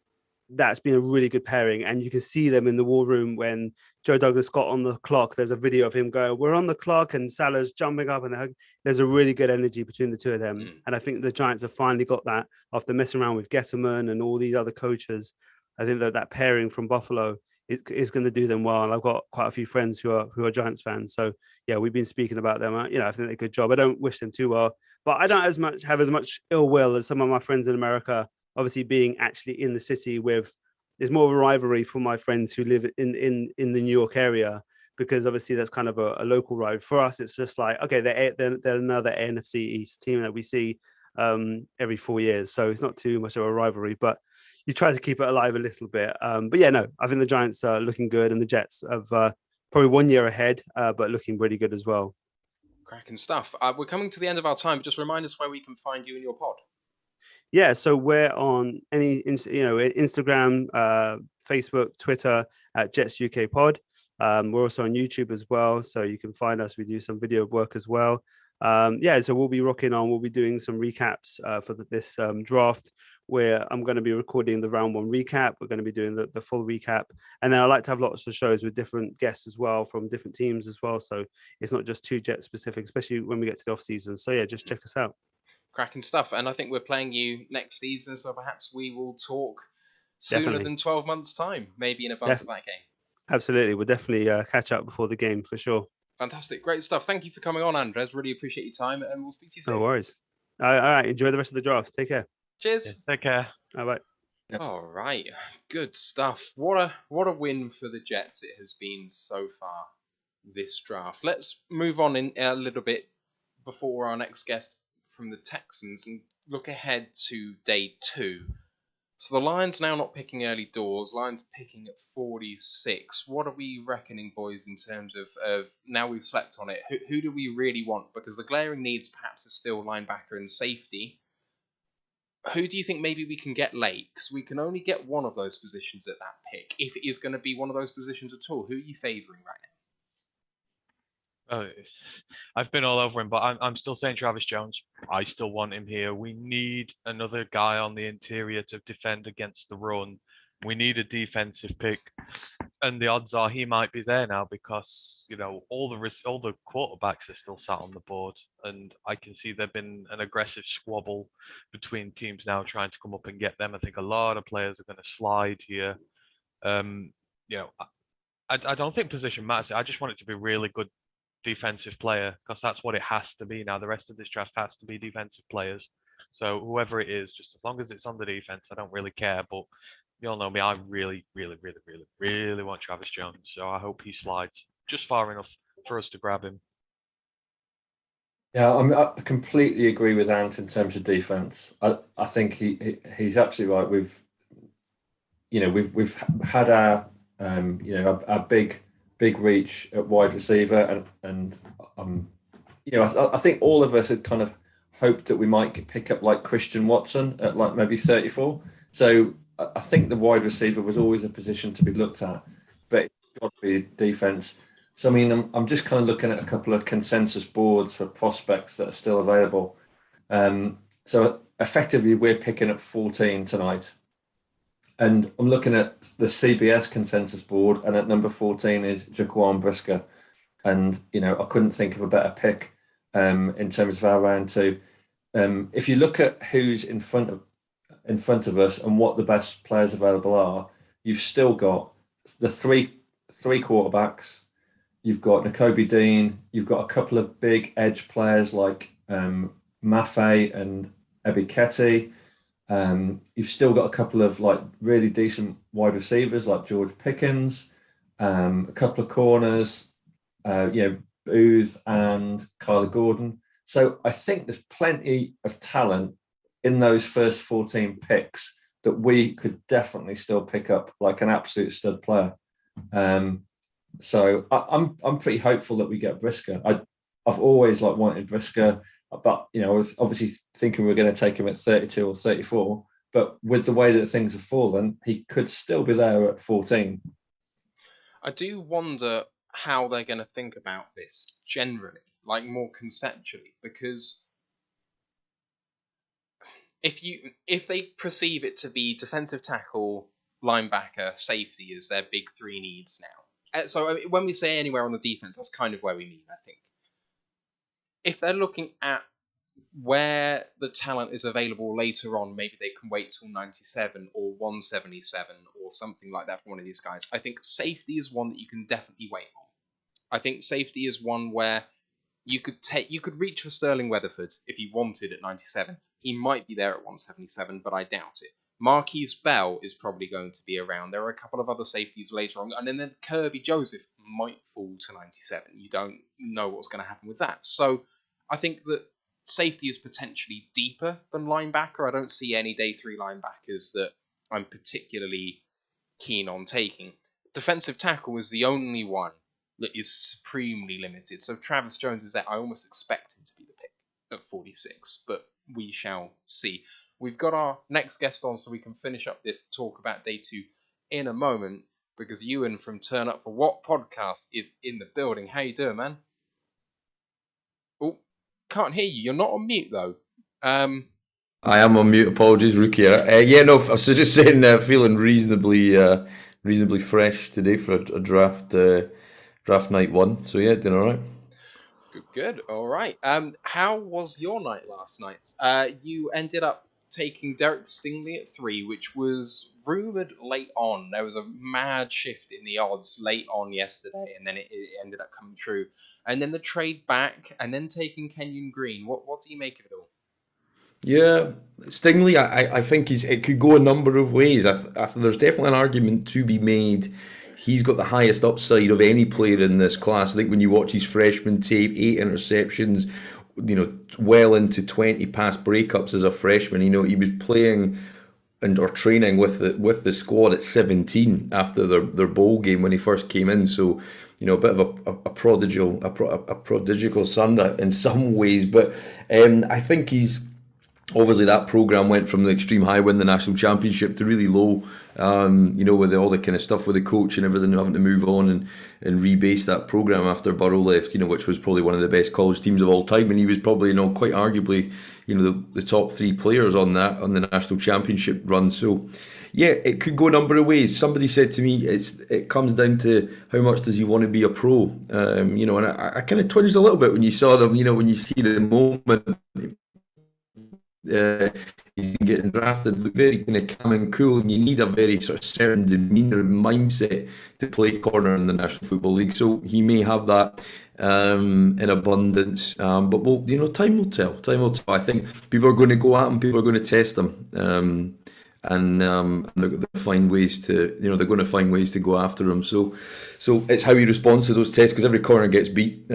that's been a really good pairing. And you can see them in the war room when Joe Douglas got on the clock. There's a video of him going, "We're on the clock," and Salah's jumping up, and there's a really good energy between the two of them. And I think the Giants have finally got that after messing around with Gettleman and all these other coaches. I think that pairing from Buffalo is going to do them well. And I've got quite a few friends who are Giants fans. So yeah, we've been speaking about them. I think they're a good job. I don't wish them too well, but I don't have as much ill will as some of my friends in America. Obviously, being actually in the city there's more of a rivalry for my friends who live in the New York area, because obviously that's kind of a local rival. For us, it's just like, okay, they're another NFC East team that we see every 4 years. So it's not too much of a rivalry, but you try to keep it alive a little bit. But yeah, no, I think the Giants are looking good, and the Jets have probably 1 year ahead, but looking really good as well. Cracking stuff. We're coming to the end of our time, but just remind us where we can find you in your pod. Yeah, so we're on Instagram, Facebook, Twitter at Jets UK Pod. We're also on YouTube as well, so you can find us. We do some video work as well. So we'll be rocking on. We'll be doing some recaps for this draft, where I'm going to be recording the round 1 recap. We're going to be doing the full recap, and then I like to have lots of shows with different guests as well from different teams as well. So it's not just too Jet specific, especially when we get to the off season. So yeah, just check us out. Cracking stuff. And I think we're playing you next season, so perhaps we will talk sooner Definitely. than 12 months' time, maybe in advance of that game. Absolutely. We'll definitely catch up before the game for sure. Fantastic. Great stuff. Thank you for coming on, Andres. Really appreciate your time, and we'll speak to you soon. No worries. All right. Enjoy the rest of the draft. Take care. Cheers. Yeah, take care. All right. Yep. All right. Good stuff. What a win for the Jets it has been so far this draft. Let's move on in a little bit before our next guest from the Texans and look ahead to day 2. So the Lions now not picking early doors. Lions picking at 46. What are we reckoning, boys, in terms of now we've slept on it? Who do we really want? Because the glaring needs perhaps are still linebacker and safety. Who do you think maybe we can get late? Because we can only get one of those positions at that pick. If it is going to be one of those positions at all, who are you favouring right now? I've been all over him, but I'm still saying Travis Jones. I still want him here. We need another guy on the interior to defend against the run. We need a defensive pick, and the odds are he might be there now because all the quarterbacks are still sat on the board, and I can see there've been an aggressive squabble between teams now trying to come up and get them. I think a lot of players are going to slide here. I don't think position matters. I just want it to be really good defensive player because that's what it has to be now. The rest of this draft has to be defensive players. So whoever it is, just as long as it's on the defense, I don't really care. But you all know me, I really, really, really, really, really want Travis Jones. So I hope he slides just far enough for us to grab him. Yeah, I completely agree with Ant in terms of defense. I think he's absolutely right. We've had our our big reach at wide receiver, and I think all of us had kind of hoped that we might pick up like Christian Watson at like maybe 34. So I think the wide receiver was always a position to be looked at, but it's got to be defense. So I mean, I'm just kind of looking at a couple of consensus boards for prospects that are still available. So effectively, we're picking at 14 tonight. And I'm looking at the CBS consensus board, and at number 14 is Jaquan Brisker. And, I couldn't think of a better pick in terms of our round 2. If you look at who's in front of us and what the best players available are, you've still got the three quarterbacks. You've got Nakobe Dean. You've got a couple of big edge players like Maffei and Ebiketie. You've still got a couple of like really decent wide receivers like George Pickens, a couple of corners, Booth and Kyler Gordon. So I think there's plenty of talent in those first 14 picks that we could definitely still pick up like an absolute stud player. So I'm pretty hopeful that we get Brisker. I've always wanted Brisker. But, I was obviously thinking we were going to take him at 32 or 34. But with the way that things have fallen, he could still be there at 14. I do wonder how they're going to think about this generally, like more conceptually, because if they perceive it to be defensive tackle linebacker, safety as their big three needs now. So I mean, when we say anywhere on the defense, that's kind of where we mean, I think. If they're looking at where the talent is available later on, maybe they can wait till 97 or 177 or something like that for one of these guys. I think safety is one that you can definitely wait on. I think safety is one where you could reach for Sterling Weatherford if you wanted at 97. He might be there at 177, but I doubt it. Marquise Bell is probably going to be around. There are a couple of other safeties later on, and then Kirby Joseph might fall to 97. You don't know what's going to happen with that. So I think that safety is potentially deeper than linebacker. I don't see any day 3 linebackers that I'm particularly keen on taking. Defensive tackle is the only one that is supremely limited. So if Travis Jones is there, I almost expect him to be the pick at 46, but we shall see. We've got our next guest on so we can finish up this talk about day 2 in a moment, because Ewan from Turn Up For What podcast is in the building. How you doing, man? Oh, can't hear you. You're not on mute, though. I am on mute. Apologies, Rookie. Yeah, no, I was just saying, feeling reasonably fresh today for a draft night 1. So yeah, doing all right. Good. All right. How was your night last night? You ended up taking Derek Stingley at 3, which was rumoured late on. There was a mad shift in the odds late on yesterday, and then it ended up coming true. And then the trade back, and then taking Kenyon Green. What do you make of it all? Yeah, Stingley, I think it could go a number of ways. There's definitely an argument to be made. He's got the highest upside of any player in this class. I think when you watch his freshman tape, 8 interceptions, well into 20 pass breakups as a freshman. He was playing or training with the squad at 17 after their bowl game when he first came in. So, a bit of a prodigal son in some ways. But I think he's obviously that program went from the extreme high, win the national championship, to really low. With all the kind of stuff with the coach and everything, having to move on and rebase that program after Burrow left, which was probably one of the best college teams of all time, and he was probably, quite arguably, the top 3 players on the national championship run. So, yeah, it could go a number of ways. Somebody said to me, it comes down to how much does he want to be a pro, and I kind of twinged a little bit when you saw them, when you see the moment. He's getting drafted, look very kind of calm and cool, and you need a very sort of certain demeanour and mindset to play corner in the National Football League. So he may have that in abundance, but time will tell. Time will tell. I think people are going to go at him, people are going to test him, and they're going to find ways to, they're going to find ways to go after him. So it's how he responds to those tests, because every corner gets beat.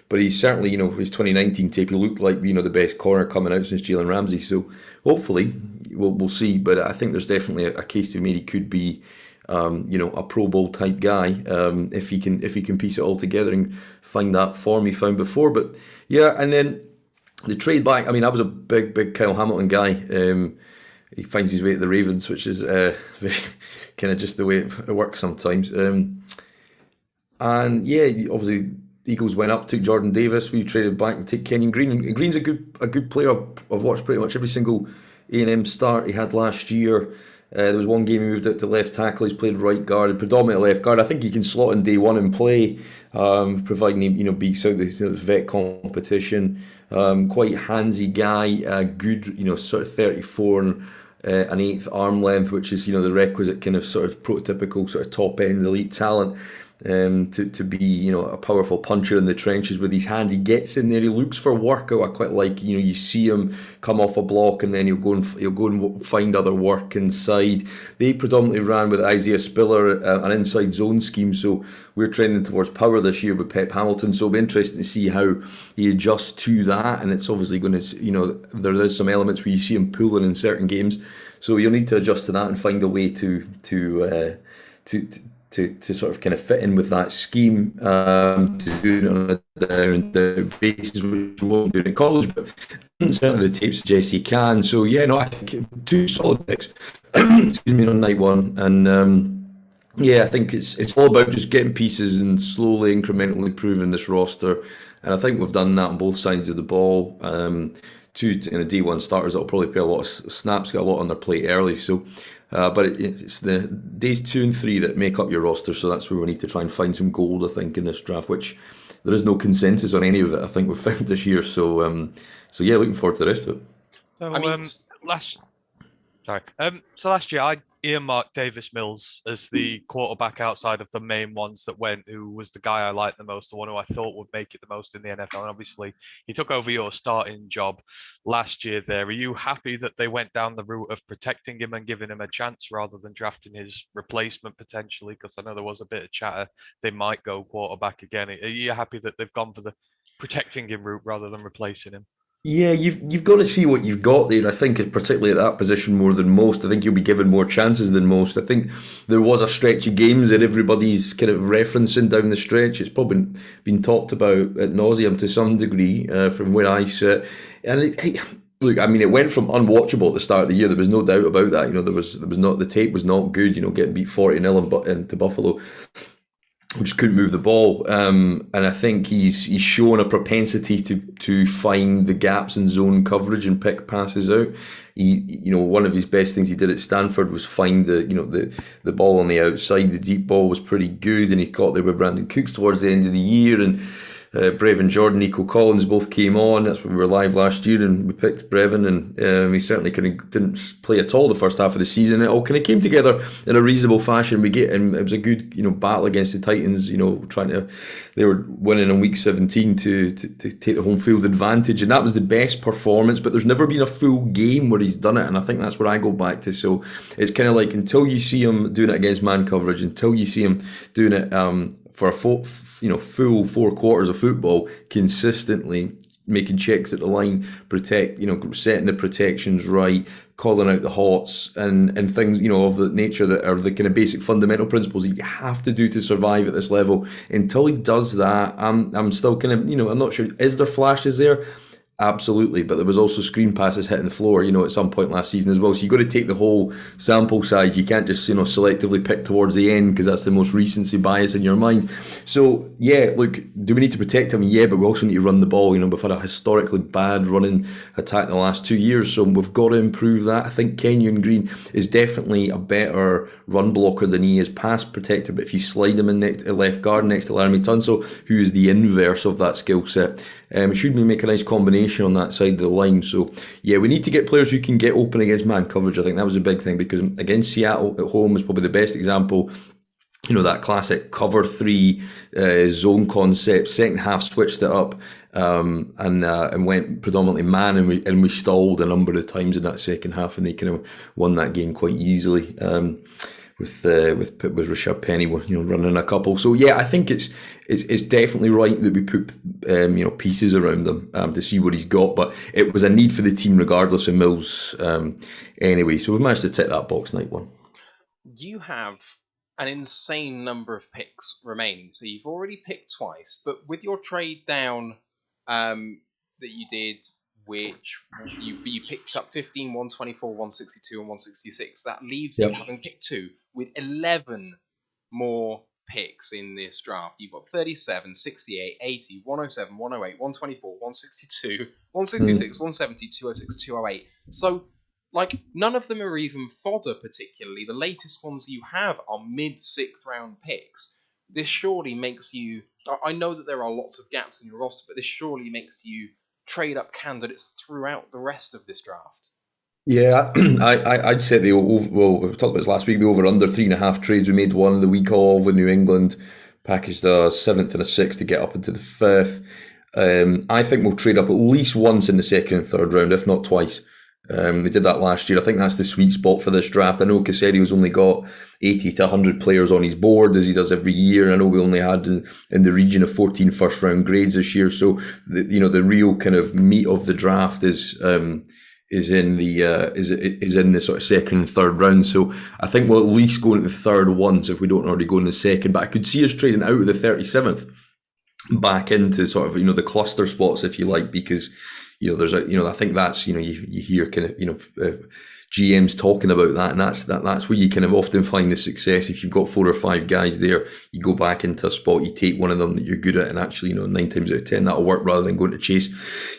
But he's certainly, his 2019 tape, he looked like, the best corner coming out since Jalen Ramsey. So hopefully, we'll see. But I think there's definitely a case to be made. He could be, a Pro Bowl type guy if he can piece it all together and find that form he found before. But yeah, and then the trade back. I mean, I was a big Kyle Hamilton guy. He finds his way to the Ravens, which is kind of just the way it works sometimes. And yeah, obviously, Eagles went up, took Jordan Davis. We traded back and took Kenyon Green. And Green's a good player. I've watched pretty much every single A&M start he had last year. There was one game he moved out to left tackle. He's played right guard, predominantly left guard. I think he can slot in day 1 and play, providing he beats out the vet competition. Quite handsy guy, good, sort of 34 and an 1/8 arm length, which is the requisite kind of sort of prototypical sort of top end elite talent. To be a powerful puncher in the trenches with his hand. He gets in there, he looks for work. I quite like you see him come off a block and then he'll go and find other work inside. They predominantly ran with Isaiah Spiller, an inside zone scheme, so we're trending towards power this year with Pep Hamilton, so it'll be interesting to see how he adjusts to that. And it's obviously going to, there is some elements where you see him pulling in certain games, so you'll need to adjust to that and find a way to sort of kind of fit in with that scheme, to do it on a down basis, which you won't do in college, but certainly the tape suggests he can. So yeah, no, I think 2 solid picks excuse me, on night 1. And yeah, I think it's all about just getting pieces and slowly, incrementally improving this roster. And I think we've done that on both sides of the ball. 2 in the day 1 starters that'll probably play a lot of snaps, got a lot on their plate early. So But it's the days 2 and 3 that make up your roster, so that's where we need to try and find some gold, I think, in this draft, which there is no consensus on any of it, I think, we've found this year. So, yeah, looking forward to the rest of it. So, I mean, so last year I earmarked Davis Mills as the quarterback outside of the main ones that went, who was the guy I liked the most, the one who I thought would make it the most in the NFL. And obviously, he took over your starting job last year there. Are you happy that they went down the route of protecting him and giving him a chance rather than drafting his replacement potentially? Because I know there was a bit of chatter they might go quarterback again. Are you happy that they've gone for the protecting him route rather than replacing him? Yeah, you've got to see what you've got there. I think, particularly at that position, more than most. I think you'll be given more chances than most. I think there was a stretch of games that everybody's kind of referencing down the stretch. It's probably been talked about ad nauseum to some degree from where I sit. And look, I mean, it went from unwatchable at the start of the year. There was no doubt about that. There was not, the tape was not good. Getting beat 40-0 into Buffalo. We just couldn't move the ball, and I think he's shown a propensity to find the gaps in zone coverage and pick passes out. One of his best things he did at Stanford was find the ball on the outside. The deep ball was pretty good, and he caught there with Brandon Cooks towards the end of the year, and Brevin Jordan, Nico Collins both came on. That's when we were live last year, and we picked Brevin, and he certainly didn't play at all the first half of the season. It all kind of came together in a reasonable fashion. And it was a good battle against the Titans. They were winning in week 17 to take the home field advantage, and that was the best performance. But there's never been a full game where he's done it, and I think that's where I go back to. So it's kind of like, until you see him doing it against man coverage, until you see him doing it for a full 4 quarters of football, consistently making checks at the line, setting the protections right, calling out the hots and things, of the nature that are the kind of basic fundamental principles that you have to do to survive at this level. Until he does that, I'm still kind of, I'm not sure. Is there flashes there? Absolutely, but there was also screen passes hitting the floor, at some point last season as well. So you've got to take the whole sample size. You can't just, selectively pick towards the end, because that's the most recency bias in your mind. So yeah, look, do we need to protect him? Yeah, but we also need to run the ball. We've had a historically bad running attack in the last 2 years, so we've got to improve that. I think Kenyon Green is definitely a better run blocker than he is pass protector. But if you slide him in left guard next to Laramie Tunsil, who is the inverse of that skill set, should we make a nice combination on that side of the line? So yeah, we need to get players who can get open against man coverage. I think that was a big thing, because against Seattle at home is probably the best example. That classic cover 3 zone concept. Second half switched it up and went predominantly man, and we stalled a number of times in that second half, and they kind of won that game quite easily. With Rashad Penny, running a couple. So yeah, I think it's definitely right that we put pieces around them to see what he's got. But it was a need for the team regardless of Mills anyway. So we've managed to tick that box night one. You have an insane number of picks remaining. So you've already picked twice, but with your trade down that you did, which you picked up 15, 124, 162, and 166. That leaves you having picked 2 with 11 more picks in this draft. You've got 37, 68, 80, 107, 108, 124, 162, 166, 170, 206, 208. So, none of them are even fodder particularly. The latest ones you have are mid-6th round picks. This surely makes you... I know that there are lots of gaps in your roster, but this surely makes you trade up candidates throughout the rest of this draft. Yeah, I'd set we talked about this last week, the over-under 3.5 trades. We made one the week off with New England, packaged a 7th and a 6th to get up into the 5th. I think we'll trade up at least once in the 2nd and 3rd round, if not twice. We did that last year. I think that's the sweet spot for this draft. I know Caserio's only got 80 to 100 players on his board, as he does every year. I know we only had in the region of 14 first round grades this year. So the real kind of meat of the draft is in the sort of 2nd and 3rd round. So I think we'll at least go into the 3rd once if we don't already go in the 2nd. But I could see us trading out of the 37th back into sort of the cluster spots, if you like, because there's I think that's, you hear kind of, GMs talking about that, and that's where you kind of often find the success. If you've got 4 or 5 guys there, you go back into a spot, you take one of them that you're good at, and actually, 9 times out of 10 that'll work, rather than going to chase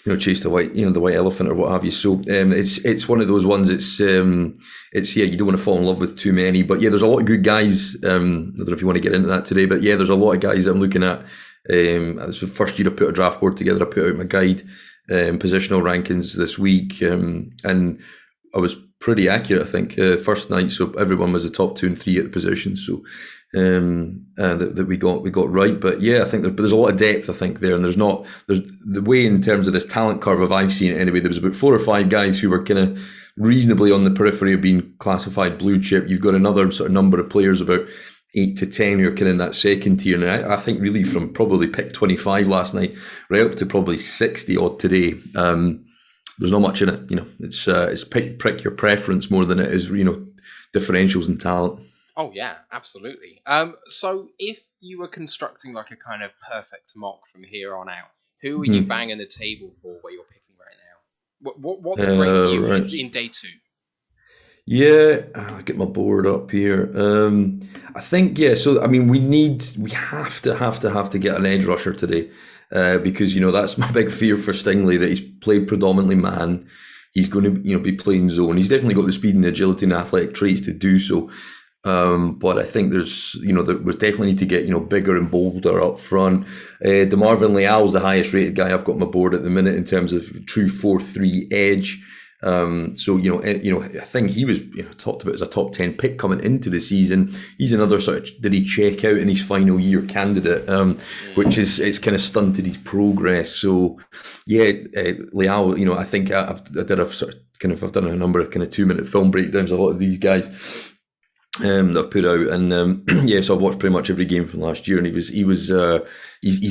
the white, the white elephant or what have you. So it's one of those ones. It's you don't want to fall in love with too many, but there's a lot of good guys. I don't know if you want to get into that today, but there's a lot of guys that I'm looking at. This was the first year I put a draft board together. I put out my guide, positional rankings this week, and I was pretty accurate, I think, first night. So everyone was the top 2 and 3 at the position. So that we got right. But I think there's a lot of depth, I think, there. And there's the way, in terms of this talent curve, if I've seen it anyway, there was about 4 or 5 guys who were kind of reasonably on the periphery of being classified blue chip. You've got another sort of number of players, about 8 to 10, who are kind of in that second tier. And I think really from probably pick 25 last night right up to probably 60 odd today, there's not much in it. It's prick your preference more than it is, differentials in talent. Oh yeah, absolutely. So if you were constructing like a kind of perfect mock from here on out, who are you banging the table for where you're picking right now? What's great for you in day 2? Yeah, I'll get my board up here. I think so I mean, we have to get an edge rusher today, because that's my big fear for Stingley, that he's played predominantly man. He's going to be playing zone. He's definitely got the speed and the agility and athletic traits to do so. But I think there's we definitely need to get bigger and bolder up front. DeMarvin Leal's the highest rated guy I've got on my board at the minute in terms of true 4-3 edge. So I think he was talked about as a top 10 pick coming into the season. He's another sort of did he check out in his final year candidate, which is it's kind of stunted his progress. So Leal, I think I've done a number of kind of 2-minute film breakdowns of a lot of these guys that I've put out, and so I've watched pretty much every game from last year, and he's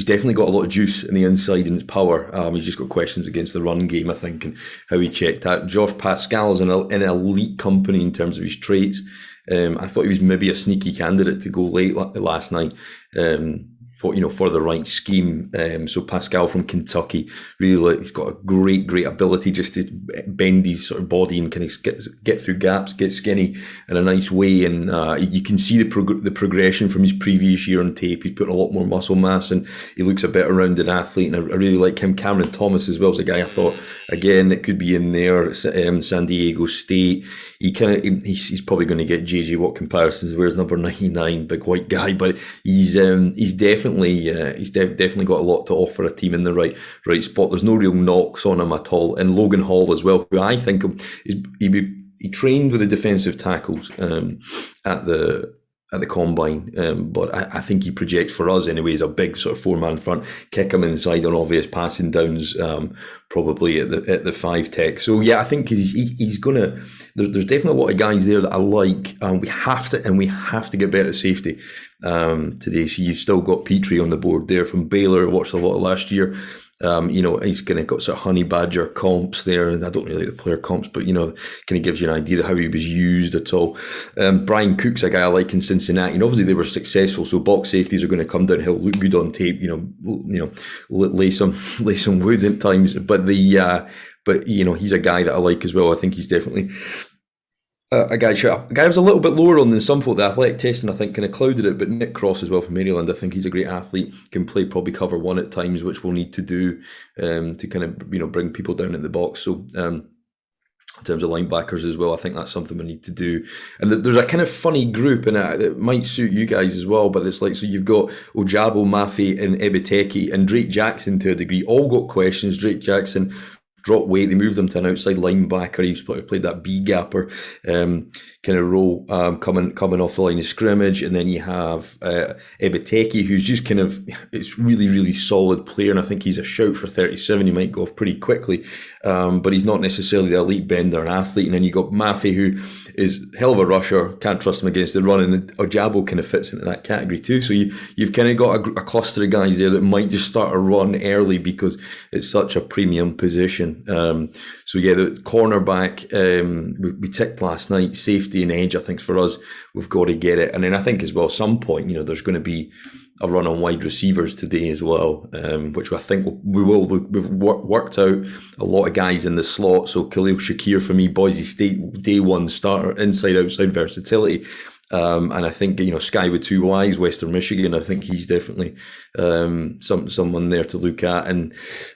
definitely got a lot of juice in the inside and his power. He's just got questions against the run game, I think, and how he checked that. Josh Pascal's in an elite company in terms of his traits. I thought he was maybe a sneaky candidate to go late last night. For the right scheme. So Pascal from Kentucky, really, he's got a great ability just to bend his sort of body and kind of get through gaps, get skinny in a nice way. And you can see the progression from his previous year on tape. He's putting a lot more muscle mass, and he looks a better rounded athlete. And I really like him. Cameron Thomas as well is a guy I thought, again, that could be in there. San Diego State. He's probably going to get JJ Watt comparisons. Where's number 99, big white guy, but he's definitely got a lot to offer a team in the right spot. There's no real knocks on him at all. And Logan Hall as well, who I think he trained with the defensive tackles at the combine, but I think he projects for us anyway as a big sort of 4-man front, kick him inside on obvious passing downs, probably at the 5 tech. So I think he's gonna. There's definitely a lot of guys there that I like. We have to get better at safety today. So you've still got Petrie on the board there from Baylor. Watched a lot of last year. He's kind of got sort of honey badger comps there, and I don't really like the player comps, but kind of gives you an idea of how he was used at all. Brian Cook's a guy I like in Cincinnati, and obviously they were successful, so box safeties are going to come downhill, look good on tape, lay some wood at times, but he's a guy that I like as well. I think he's definitely a guy was a little bit lower on than some folk. The athletic testing, I think, kind of clouded it, but Nick Cross as well from Maryland, I think he's a great athlete, can play probably cover 1 at times, which we'll need to do to kind of bring people down in the box. So in terms of linebackers as well, I think that's something we need to do. And there's a kind of funny group, and it might suit you guys as well, but it's like, so you've got Ojabo, Mafe and Ebiteki and Drake Jackson to a degree, all got questions. Drake Jackson dropped weight, they moved him to an outside linebacker. He's played that B-gapper kind of role coming off the line of scrimmage. And then you have Ebiteki, who's just kind of, it's really, really solid player, and I think he's a shout for 37. He might go off pretty quickly, but he's not necessarily the elite bender athlete. And then you got Mafe, who is hell of a rusher, can't trust him against the run, and Ojabo kind of fits into that category too. So you've kind of got a cluster of guys there that might just start a run early because it's such a premium position. The cornerback, we ticked last night. Safety and edge, I think for us, we've got to get it. And then I think as well, some point, there's going to be a run on wide receivers today as well, which I think we will. We've worked out a lot of guys in the slot. So Khalil Shakir for me, Boise State, day one starter, inside outside versatility. And I think, Sky with two Ys, Western Michigan, I think he's definitely someone there to look at. And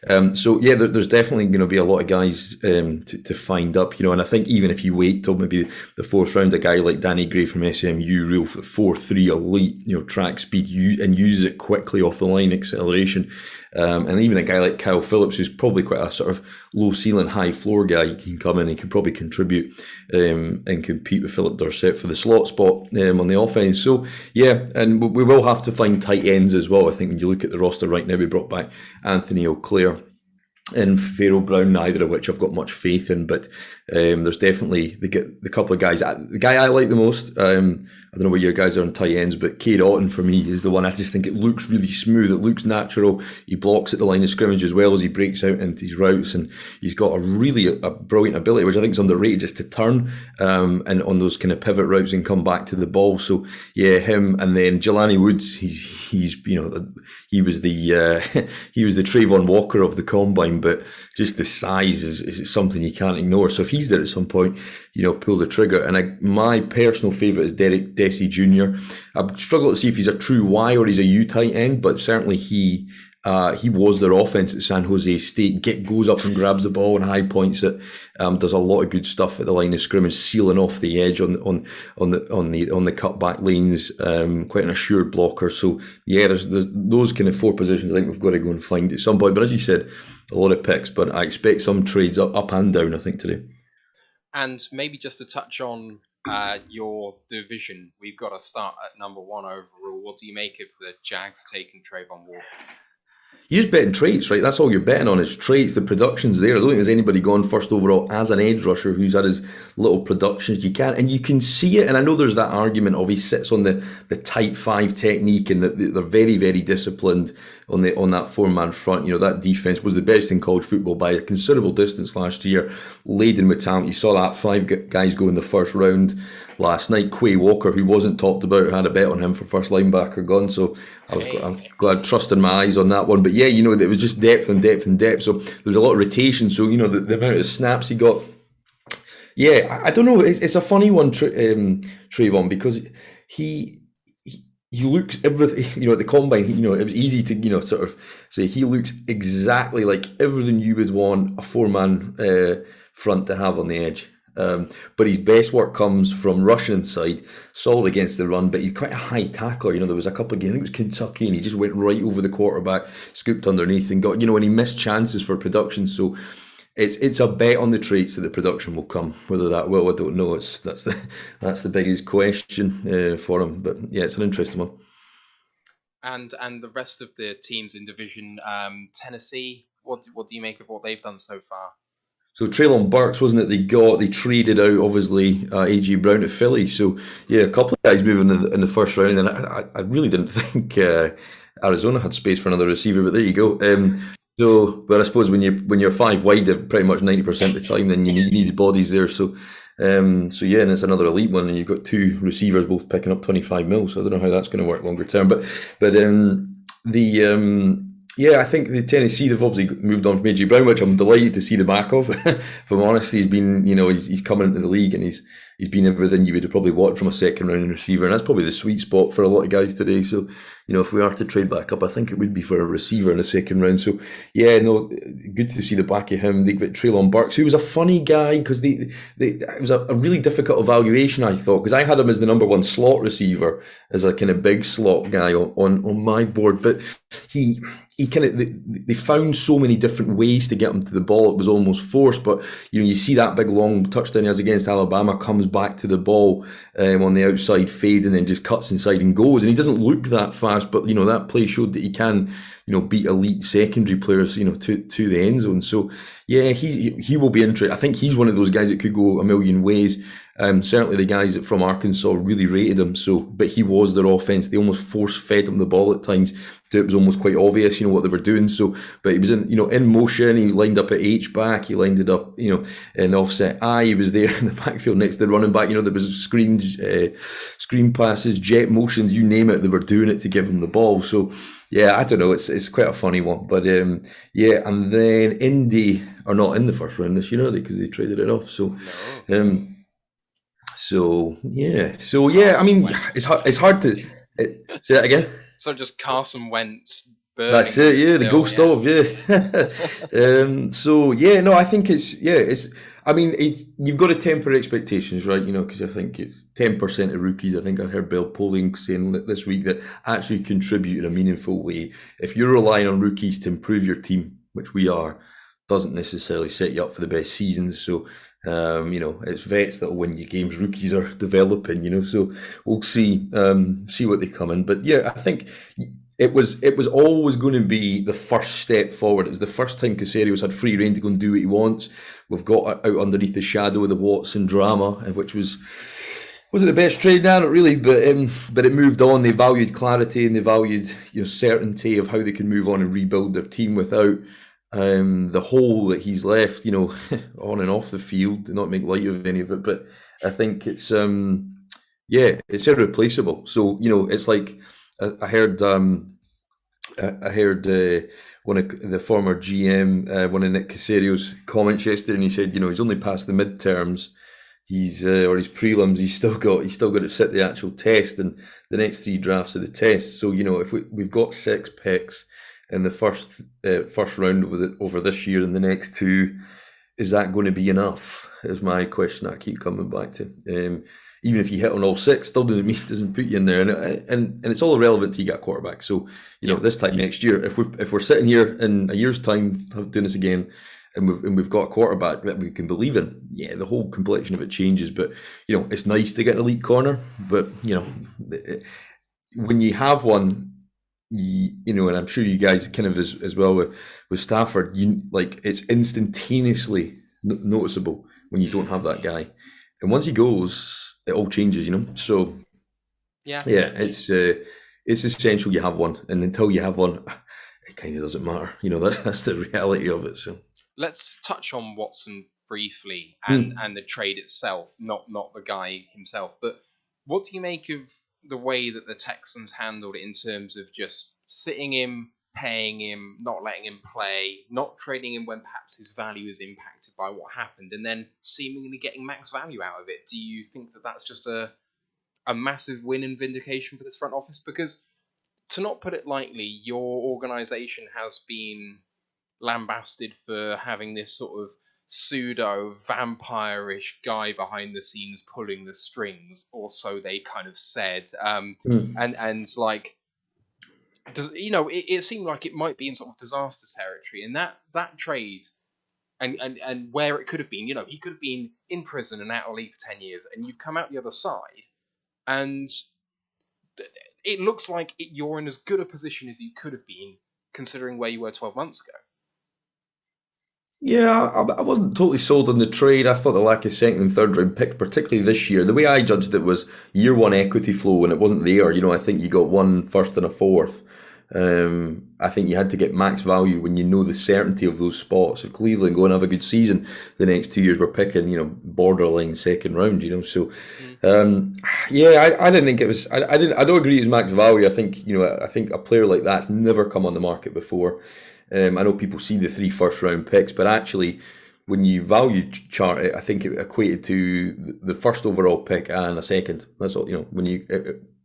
there's definitely going to be a lot of guys to find up, and I think even if you wait till maybe the fourth round, a guy like Danny Gray from SMU, real 4.3 elite, track speed, and uses it quickly off the line, acceleration. And even a guy like Kyle Phillips, who's probably quite a sort of low ceiling, high floor guy, he can come in and can probably contribute and compete with Philip Dorsett for the slot spot on the offense. So, yeah, and we will have to find tight ends as well. I think when you look at the roster right now, we brought back Anthony O'Clair and Pharaoh Brown, neither of which I've got much faith in, but there's definitely the couple of guys. The guy I like the most, I don't know where your guys are on tight ends, but Cade Otton for me is the one. I just think it looks really smooth. It looks natural. He blocks at the line of scrimmage as well as he breaks out into his routes, and he's got a brilliant ability, which I think is underrated, just to turn and on those kind of pivot routes and come back to the ball. So yeah, him, and then Jelani Woods. He was the Trayvon Walker of the combine, but just the size is something you can't ignore. So if he's there at some point, pull the trigger. And my personal favourite is Derek Dessey Jr. I struggle to see if he's a true Y or he's a U tight end, but certainly he was their offense at San Jose State. Goes up and grabs the ball and high points it. Does a lot of good stuff at the line of scrimmage, sealing off the edge on the cutback lanes. Quite an assured blocker. So yeah, there's those kind of four positions I think we've got to go and find at some point. But as you said, a lot of picks, but I expect some trades up and down, I think, today. And maybe just to touch on your division, we've got to start at number one overall. What do you make of the Jags taking Trayvon Walker? You're just betting traits, right? That's all you're betting on is traits. The production's there. I don't think there's anybody gone first overall as an edge rusher who's had as little production as you can. And you can see it. And I know there's that argument of he sits on the tight five technique and that they're very, very disciplined on that four-man front. That defense was the best in college football by a considerable distance last year, laden with talent. You saw that 5 guys go in the first round last night. Quay Walker, who wasn't talked about, had a bet on him for first linebacker gone. So I'm glad trusting my eyes on that one. But yeah, it was just depth and depth and depth. So there was a lot of rotation. So the amount of snaps he got. Yeah, I don't know. It's a funny one, Trayvon, because he looks everything. At the combine, it was easy to sort of say he looks exactly like everything you would want a four-man front to have on the edge. But his best work comes from rushing inside, solid against the run, but he's quite a high tackler. There was a couple of games, I think it was Kentucky, and he just went right over the quarterback, scooped underneath and got, and he missed chances for production. So it's a bet on the traits that the production will come. Whether that will, I don't know. That's the biggest question for him. But yeah, it's an interesting one. And the rest of the teams in Division Tennessee, what do you make of what they've done so far? So Treylon Burks, wasn't it? They traded out, obviously, A.J. Brown to Philly. So yeah, a couple of guys moving in the first round, and I really didn't think Arizona had space for another receiver, but there you go. But I suppose when you're 5 wide pretty much 90% of the time, then you need bodies there. So yeah, and it's another elite one, and you've got 2 receivers both picking up 25 mil. So I don't know how that's going to work longer term, yeah, I think the Tennessee, they've obviously moved on from A.J. Brown, which I'm delighted to see the back of. If I'm honest, he's been, he's coming into the league and he's been everything you would have probably wanted from a second round receiver, and that's probably the sweet spot for a lot of guys today. So, if we are to trade back up, I think it would be for a receiver in the second round. So, yeah, no, good to see the back of him. They got Treylon Burks, who was a funny guy because it was a really difficult evaluation, I thought, because I had him as the number 1 slot receiver, as a kind of big slot guy on my board, but they found so many different ways to get him to the ball. It was almost forced, but you see that big long touchdown he has against Alabama, comes back to the ball on the outside fade and then just cuts inside and goes. And he doesn't look that fast, but that play showed that he can beat elite secondary players, to the end zone. So yeah, he will be interesting. I think he's one of those guys that could go a million ways. Certainly the guys from Arkansas really rated him. So, but he was their offense. They almost force fed him the ball at times. So it was almost quite obvious, what they were doing. So, but he was in motion. He lined up at H back. He lined it up, in offset I. He was there in the backfield next to the running back. There was screens, screen passes, jet motions, you name it. They were doing it to give him the ball. So, yeah, I don't know. It's quite a funny one, but yeah. And then Indy are not in the first round this year, are they? Because they traded it off. So, So yeah. I mean, it's hard to say that again. So just Carson Wentz. That's it. Yeah, the ghost of So yeah, no, I think it's. I mean, you've got to temper expectations, right? Because I think it's 10% of rookies. I think I heard Bill Polling saying this week that actually contribute in a meaningful way. If you're relying on rookies to improve your team, which we are, doesn't necessarily set you up for the best seasons. So, it's vets that'll win you games. Rookies are developing, so we'll see what they come in. But yeah, I think it was always going to be the first step forward. It was the first time Casario's had free rein to go and do what he wants. We've got out underneath the shadow of the Watson drama, which was it the best trade? Now, not really, but it moved on. They valued clarity and they valued certainty of how they can move on and rebuild their team without the hole that he's left, on and off the field. Do not make light of any of it, but I think it's it's irreplaceable. So it's like I heard one of the former GM, one of Nick Casario's comments yesterday, and he said, he's only passed the midterms. He's or his prelims. He's still got to sit the actual test, and the next 3 drafts of the test. So if we've got 6 picks in the first round over this year and the next 2, is that going to be enough? Is my question I keep coming back to. Even if you hit on all 6, still doesn't put you in there, and it's all irrelevant till you get a quarterback. So this time next year, if we're sitting here in a year's time doing this again, and we've got a quarterback that we can believe in, the whole complexion of it changes. But it's nice to get an elite corner, but when you have one. And I'm sure you guys kind of as well with Stafford, it's instantaneously noticeable when you don't have that guy, and once he goes, it all changes, So it's essential you have one, and until you have one, it kind of doesn't matter. That's the reality of it. So let's touch on Watson briefly and the trade itself, not the guy himself, but what do you make of the way that the Texans handled it in terms of just sitting him, paying him, not letting him play, not trading him when perhaps his value is impacted by what happened, and then seemingly getting max value out of it? Do you think that that's just a massive win and vindication for this front office? Because, to not put it lightly, your organisation has been lambasted for having this sort of pseudo vampire-ish guy behind the scenes pulling the strings, or so they kind of said. And like, does it seemed like it might be in sort of disaster territory, and that trade and where it could have been, he could have been in prison and out of league for 10 years, and you've come out the other side, and it looks like you're in as good a position as you could have been, considering where you were 12 months ago. Yeah, I wasn't totally sold on the trade. I thought the lack of second and third round pick, particularly this year, the way I judged it was year 1 equity flow, and it wasn't there. I think you got 1 first and a 4th. I think you had to get max value when you know the certainty of those spots. If Cleveland go and have a good season, the next 2 years we're picking, borderline second round. So, I didn't think it was. I don't agree it was max value. I think I think a player like that's never come on the market before. I know people see the 3 first round picks, but actually, when you value chart it, I think it equated to the first overall pick and a second. That's all. When you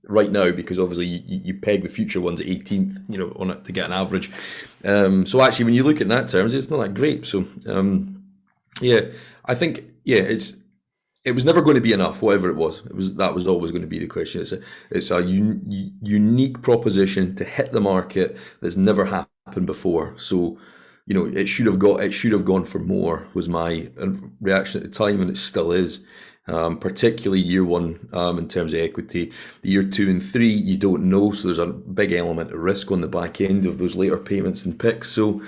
right now, because obviously you peg the future ones at 18th, on it to get an average. So actually, when you look at that terms, it's not that great. So I think it was never going to be enough, whatever it was. That was always going to be the question. It's a unique proposition to hit the market that's never happened before. So, it should have gone for more, was my reaction at the time, and it still is. particularly year one in terms of equity. Year 2 and 3, you don't know, so there's a big element of risk on the back end of those later payments and picks. So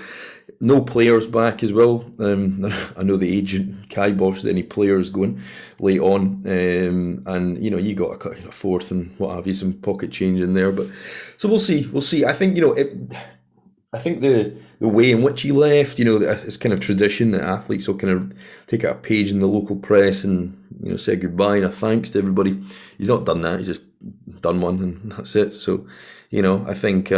no players back as well. I know the agent kiboshed any players going late on, and you got a fourth and what have you, some pocket change in there. But so we'll see. I think I think the way in which he left, it's kind of tradition that athletes will kind of take out a page in the local press and say goodbye and a thanks to everybody. He's not done that. He's just done one and that's it. So I think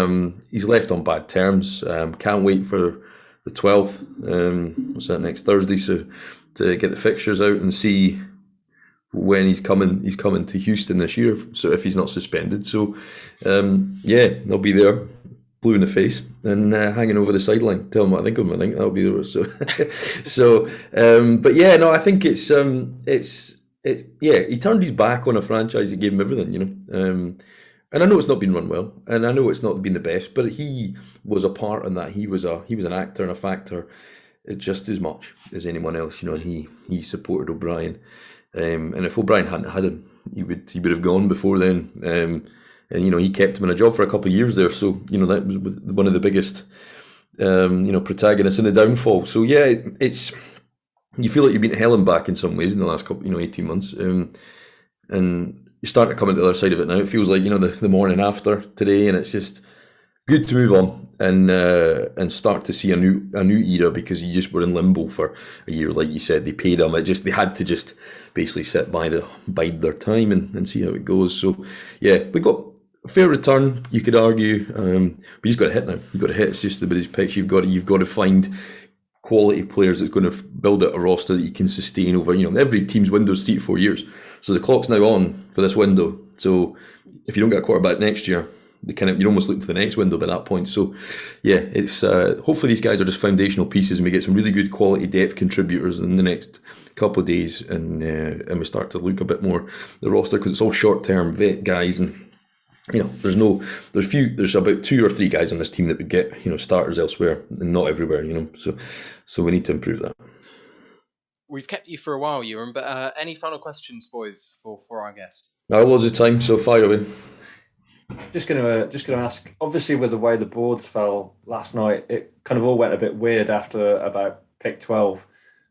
he's left on bad terms. Can't wait for the 12th, what's that, next Thursday, so to get the fixtures out and see when he's coming to Houston this year, so if he's not suspended. So they'll be there, blue in the face and hanging over the sideline, tell him what I think of him. I think that'll be there. I think he turned his back on a franchise that gave him everything, and I know it's not been run well, and I know it's not been the best, but he was a part in that. He was an actor and a factor just as much as anyone else. He supported O'Brien, and if O'Brien hadn't had him, he would have gone before then. And he kept him in a job for a couple of years there. So that was one of the biggest protagonists in the downfall. So it's you feel like you've been held back in some ways in the last couple 18 months, and you're starting to come into the other side of it now. It feels like the morning after today, and it's just good to move on and start to see a new era, because you just were in limbo for a year. Like you said, they paid him. They had to just basically bide their time and see how it goes. So we got a fair return, you could argue, but he's got to hit now. You've got to hit. It's just about his pitch. You've got to find quality players that's going to build out a roster that you can sustain over. Every team's window is 3 to 4 years. So the clock's now on for this window. So if you don't get a quarterback next year, you're almost looking to the next window by that point. So it's hopefully these guys are just foundational pieces, and we get some really good quality depth contributors in the next couple of days, and we start to look a bit more the roster, because it's all short-term vet guys, and there's about 2 or 3 guys on this team that would get starters elsewhere and not everywhere. So we need to improve that. We've kept you for a while, Ewan, but any final questions, boys, for our guest? No, loads of time, so fire away. Just going to ask. Obviously, with the way the boards fell last night, it kind of all went a bit weird after about pick 12,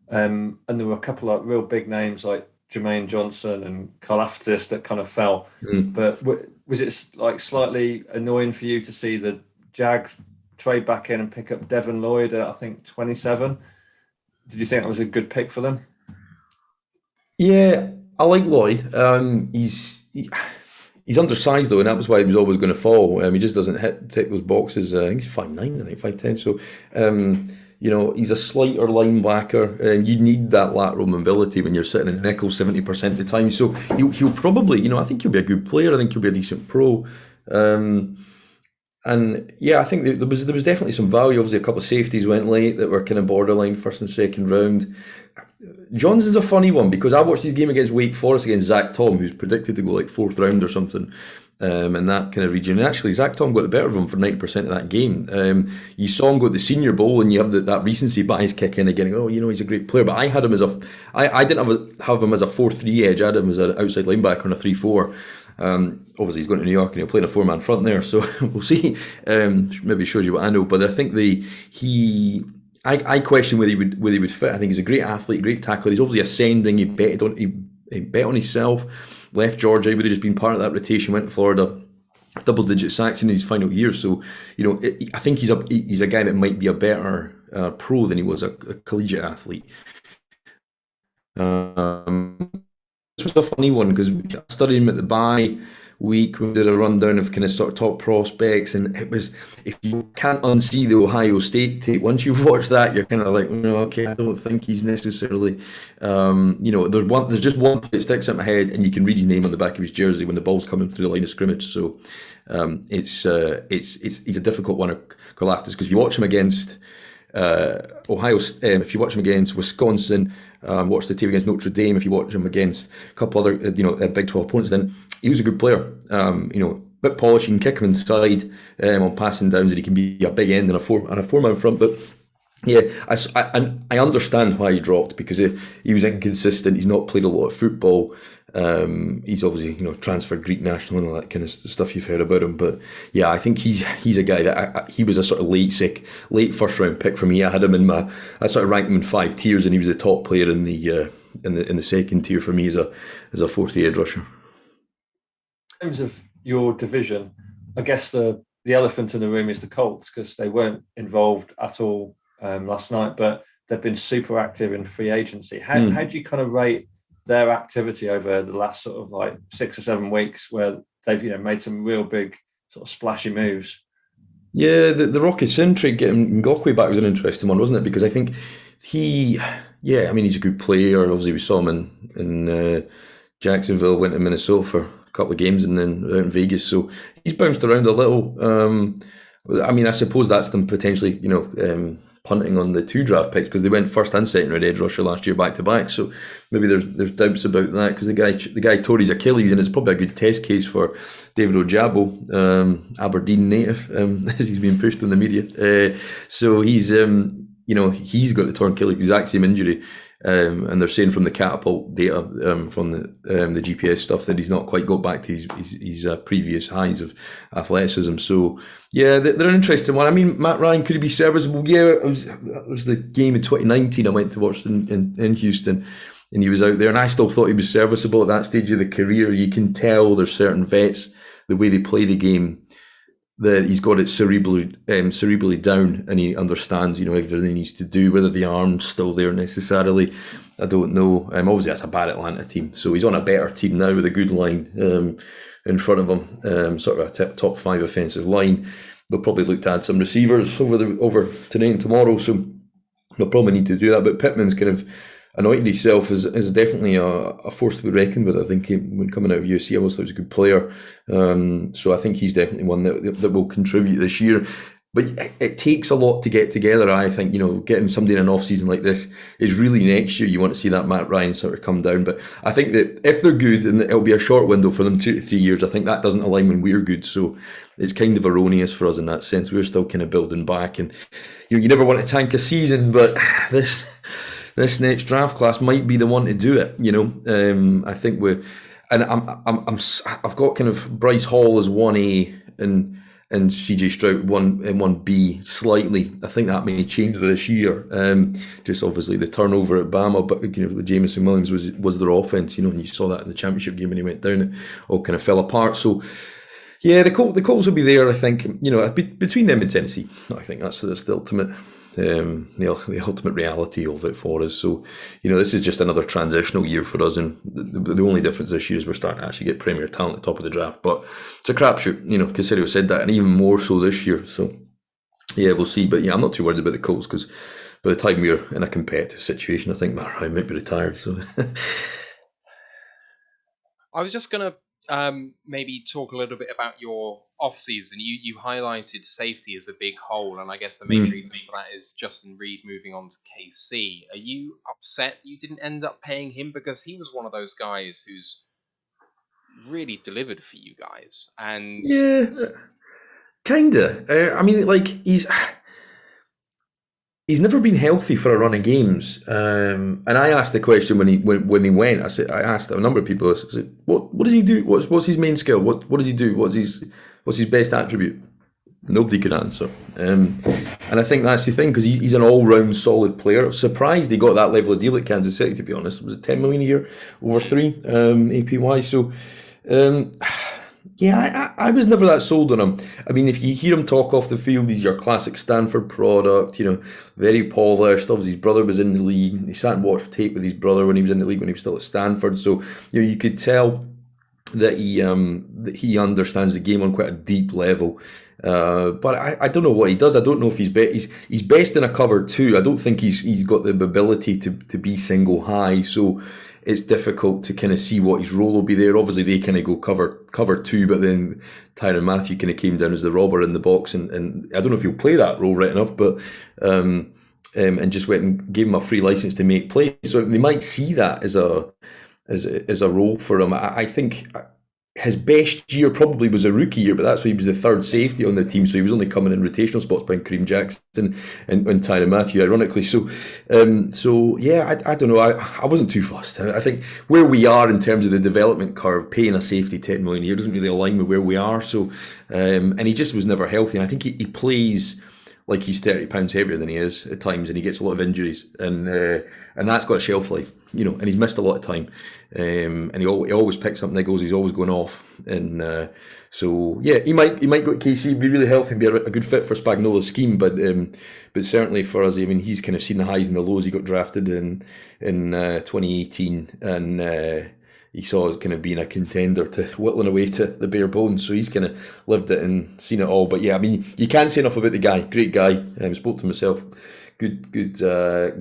and there were a couple of real big names like Jermaine Johnson and Karlaftis that kind of fell. But was it slightly annoying for you to see the Jags trade back in and pick up Devin Lloyd at, I think, 27? Did you think that was a good pick for them? Yeah, I like Lloyd. He's undersized though, and that was why he was always going to fall. He just doesn't tick those boxes. I think he's 5'9", I think 5'10". So, he's a slighter linebacker. You need that lateral mobility when you're sitting in nickel 70% of the time. So he'll probably, I think he'll be a good player. I think he'll be a decent pro. I think there was definitely some value. Obviously, a couple of safeties went late that were kind of borderline first and second round. Johnson's a funny one, because I watched his game against Wake Forest against Zach Tom, who's predicted to go like 4th round or something in that kind of region. And actually, Zach Tom got the better of him for 90% of that game. You saw him go to the Senior Bowl, and you have that recency bias kick in again. He's a great player. But I had him I didn't have him as a 4-3 edge. I had him as an outside linebacker and a 3-4. Obviously he's going to New York and he'll play in a 4-man front there, so we'll see. Maybe shows you what I know, but I think I question whether he would fit. I think he's a great athlete, great tackler. He's obviously ascending. He bet on himself. Left Georgia, he would have just been part of that rotation. Went to Florida, double-digit sacks in his final year. So I think he's a guy that might be a better pro than he was a collegiate athlete. This was a funny one, because we studied him at the bye week. We did a rundown of kind of sort of top prospects, and it was, if you can't unsee the Ohio State tape, once you've watched that, you're kind of like, okay, I don't think he's necessarily, there's just one play that sticks in my head, and you can read his name on the back of his jersey when the ball's coming through the line of scrimmage. So it's a difficult one, Karlaftis, because if you watch him against Ohio, if you watch him against Wisconsin, watch the tape against Notre Dame, if you watch him against a couple other Big 12 opponents, then he was a good player. Bit polished, you can kick him inside on passing downs, and he can be a big end in a 4-man front. But Yeah, and I understand why he dropped, because he was inconsistent. He's not played a lot of football. He's obviously, transferred Greek national and all that kind of stuff you've heard about him. But yeah, I think he's a guy that he was a sort of late first round pick for me. I had him I sort of ranked him in 5 tiers, and he was the top player in the second tier for me as a fourth edge rusher. In terms of your division, I guess the elephant in the room is the Colts, because they weren't involved at all last night, but they've been super active in free agency. How do you kind of rate their activity over the last sort of like 6 or 7 weeks, where they've made some real big sort of splashy moves? Yeah, the Rocky Sin trade, getting Ngakwe back was an interesting one, wasn't it? Because I think he's a good player. Obviously, we saw him in Jacksonville, went to Minnesota for a couple of games, and then out in Vegas. So he's bounced around a little. I suppose that's them potentially, punting on the 2 draft picks, because they went first and second round edge rusher last year back to back. So maybe there's doubts about that, because the guy tore his Achilles, and it's probably a good test case for David Ojabo, Aberdeen native, as he's being pushed in the media. So he's he's got the torn Achilles, exact same injury. And they're saying from the catapult data, from the GPS stuff, that he's not quite got back to his previous highs of athleticism. So yeah, they're an interesting one. I mean, Matt Ryan, could he be serviceable? Yeah, that was the game in 2019 I went to watch in Houston, and he was out there, and I still thought he was serviceable at that stage of the career. You can tell there's certain vets, the way they play the game, that he's got it cerebrally down, and he understands, everything he needs to do. Whether the arm's still there necessarily, I don't know. Obviously, that's a bad Atlanta team, so he's on a better team now with a good line in front of him, sort of a top 5 offensive line. They'll probably look to add some receivers over tonight and tomorrow, so they'll probably need to do that. But Pittman's kind of anointed himself as definitely a force to be reckoned with. I think when coming out of USC, I always thought he was a good player. So I think he's definitely one that will contribute this year. But it takes a lot to get together. I think, getting somebody in an off-season like this is really next year. You want to see that Matt Ryan sort of come down. But I think that if they're good, and it'll be a short window for them, 2 to 3 years, I think that doesn't align when we're good. So it's kind of erroneous for us in that sense. We're still kind of building back. And you never want to tank a season, but this next draft class might be the one to do it. I think I've got kind of Bryce Hall as 1A and CJ Stroud 1B slightly. I think that may change this year. Just obviously the turnover at Bama, but with Jameson Williams was their offense. And you saw that in the championship game when he went down, it all kind of fell apart. So yeah, the Colts will be there. I think between them and Tennessee, I think that's the ultimate. The ultimate reality of it for us. So, this is just another transitional year for us, and the only difference this year is we're starting to actually get premier talent at the top of the draft. But it's a crapshoot, Caserio said that, and even more so this year. So, yeah, we'll see. But yeah, I'm not too worried about the Colts, because by the time we're in a competitive situation, I think Matt Ryan might be retired. So, I was just going to maybe talk a little bit about your off-season. You highlighted safety as a big hole, and I guess the main reason for that is Justin Reed moving on to KC. Are you upset you didn't end up paying him? Because he was one of those guys who's really delivered for you guys. And yeah, kinda. I mean, like, he's never been healthy for a run of games. And I asked the question when he went. I asked a number of people, I said, what does he do? What's his main skill? What does he do? What's his best attribute? Nobody could answer. And I think that's the thing, because he's an all-round solid player. I was surprised he got that level of deal at Kansas City, to be honest. Was it $10 million a year over 3 APY? So yeah, I was never that sold on him. I mean, if you hear him talk off the field, he's your classic Stanford product, very polished. Obviously, his brother was in the league. He sat and watched tape with his brother when he was in the league, when he was still at Stanford. So, you could tell that he understands the game on quite a deep level. But I don't know what he does. I don't know if he's best in a cover 2. I don't think he's got the ability to be single high. So it's difficult to kind of see what his role will be there. Obviously, they kind of go cover 2, but then Tyrann Mathieu kind of came down as the robber in the box, and I don't know if he'll play that role right enough, but and just went and gave him a free license to make plays. So they might see that as a role for him. I think his best year probably was a rookie year, but that's why he was the third safety on the team, so he was only coming in rotational spots behind Kareem Jackson and Tyrann Mathieu, ironically. So yeah, I don't know. I wasn't too fussed. I think where we are in terms of the development curve, paying a safety 10 million a year doesn't really align with where we are. So and he just was never healthy. And I think he plays like he's 30 pounds heavier than he is at times, and he gets a lot of injuries, and that's got a shelf life, and he's missed a lot of time, and he always picks up niggles. He's always going off, and so yeah, he might go to KC, be really healthy, and be a good fit for Spagnuolo's scheme, but certainly for us, I mean, he's kind of seen the highs and the lows. He got drafted in 2018, and he saw it kind of being a contender to whittling away to the bare bones. So he's kind of lived it and seen it all. But yeah, I mean, you can't say enough about the guy. Great guy. Spoke to myself. Good.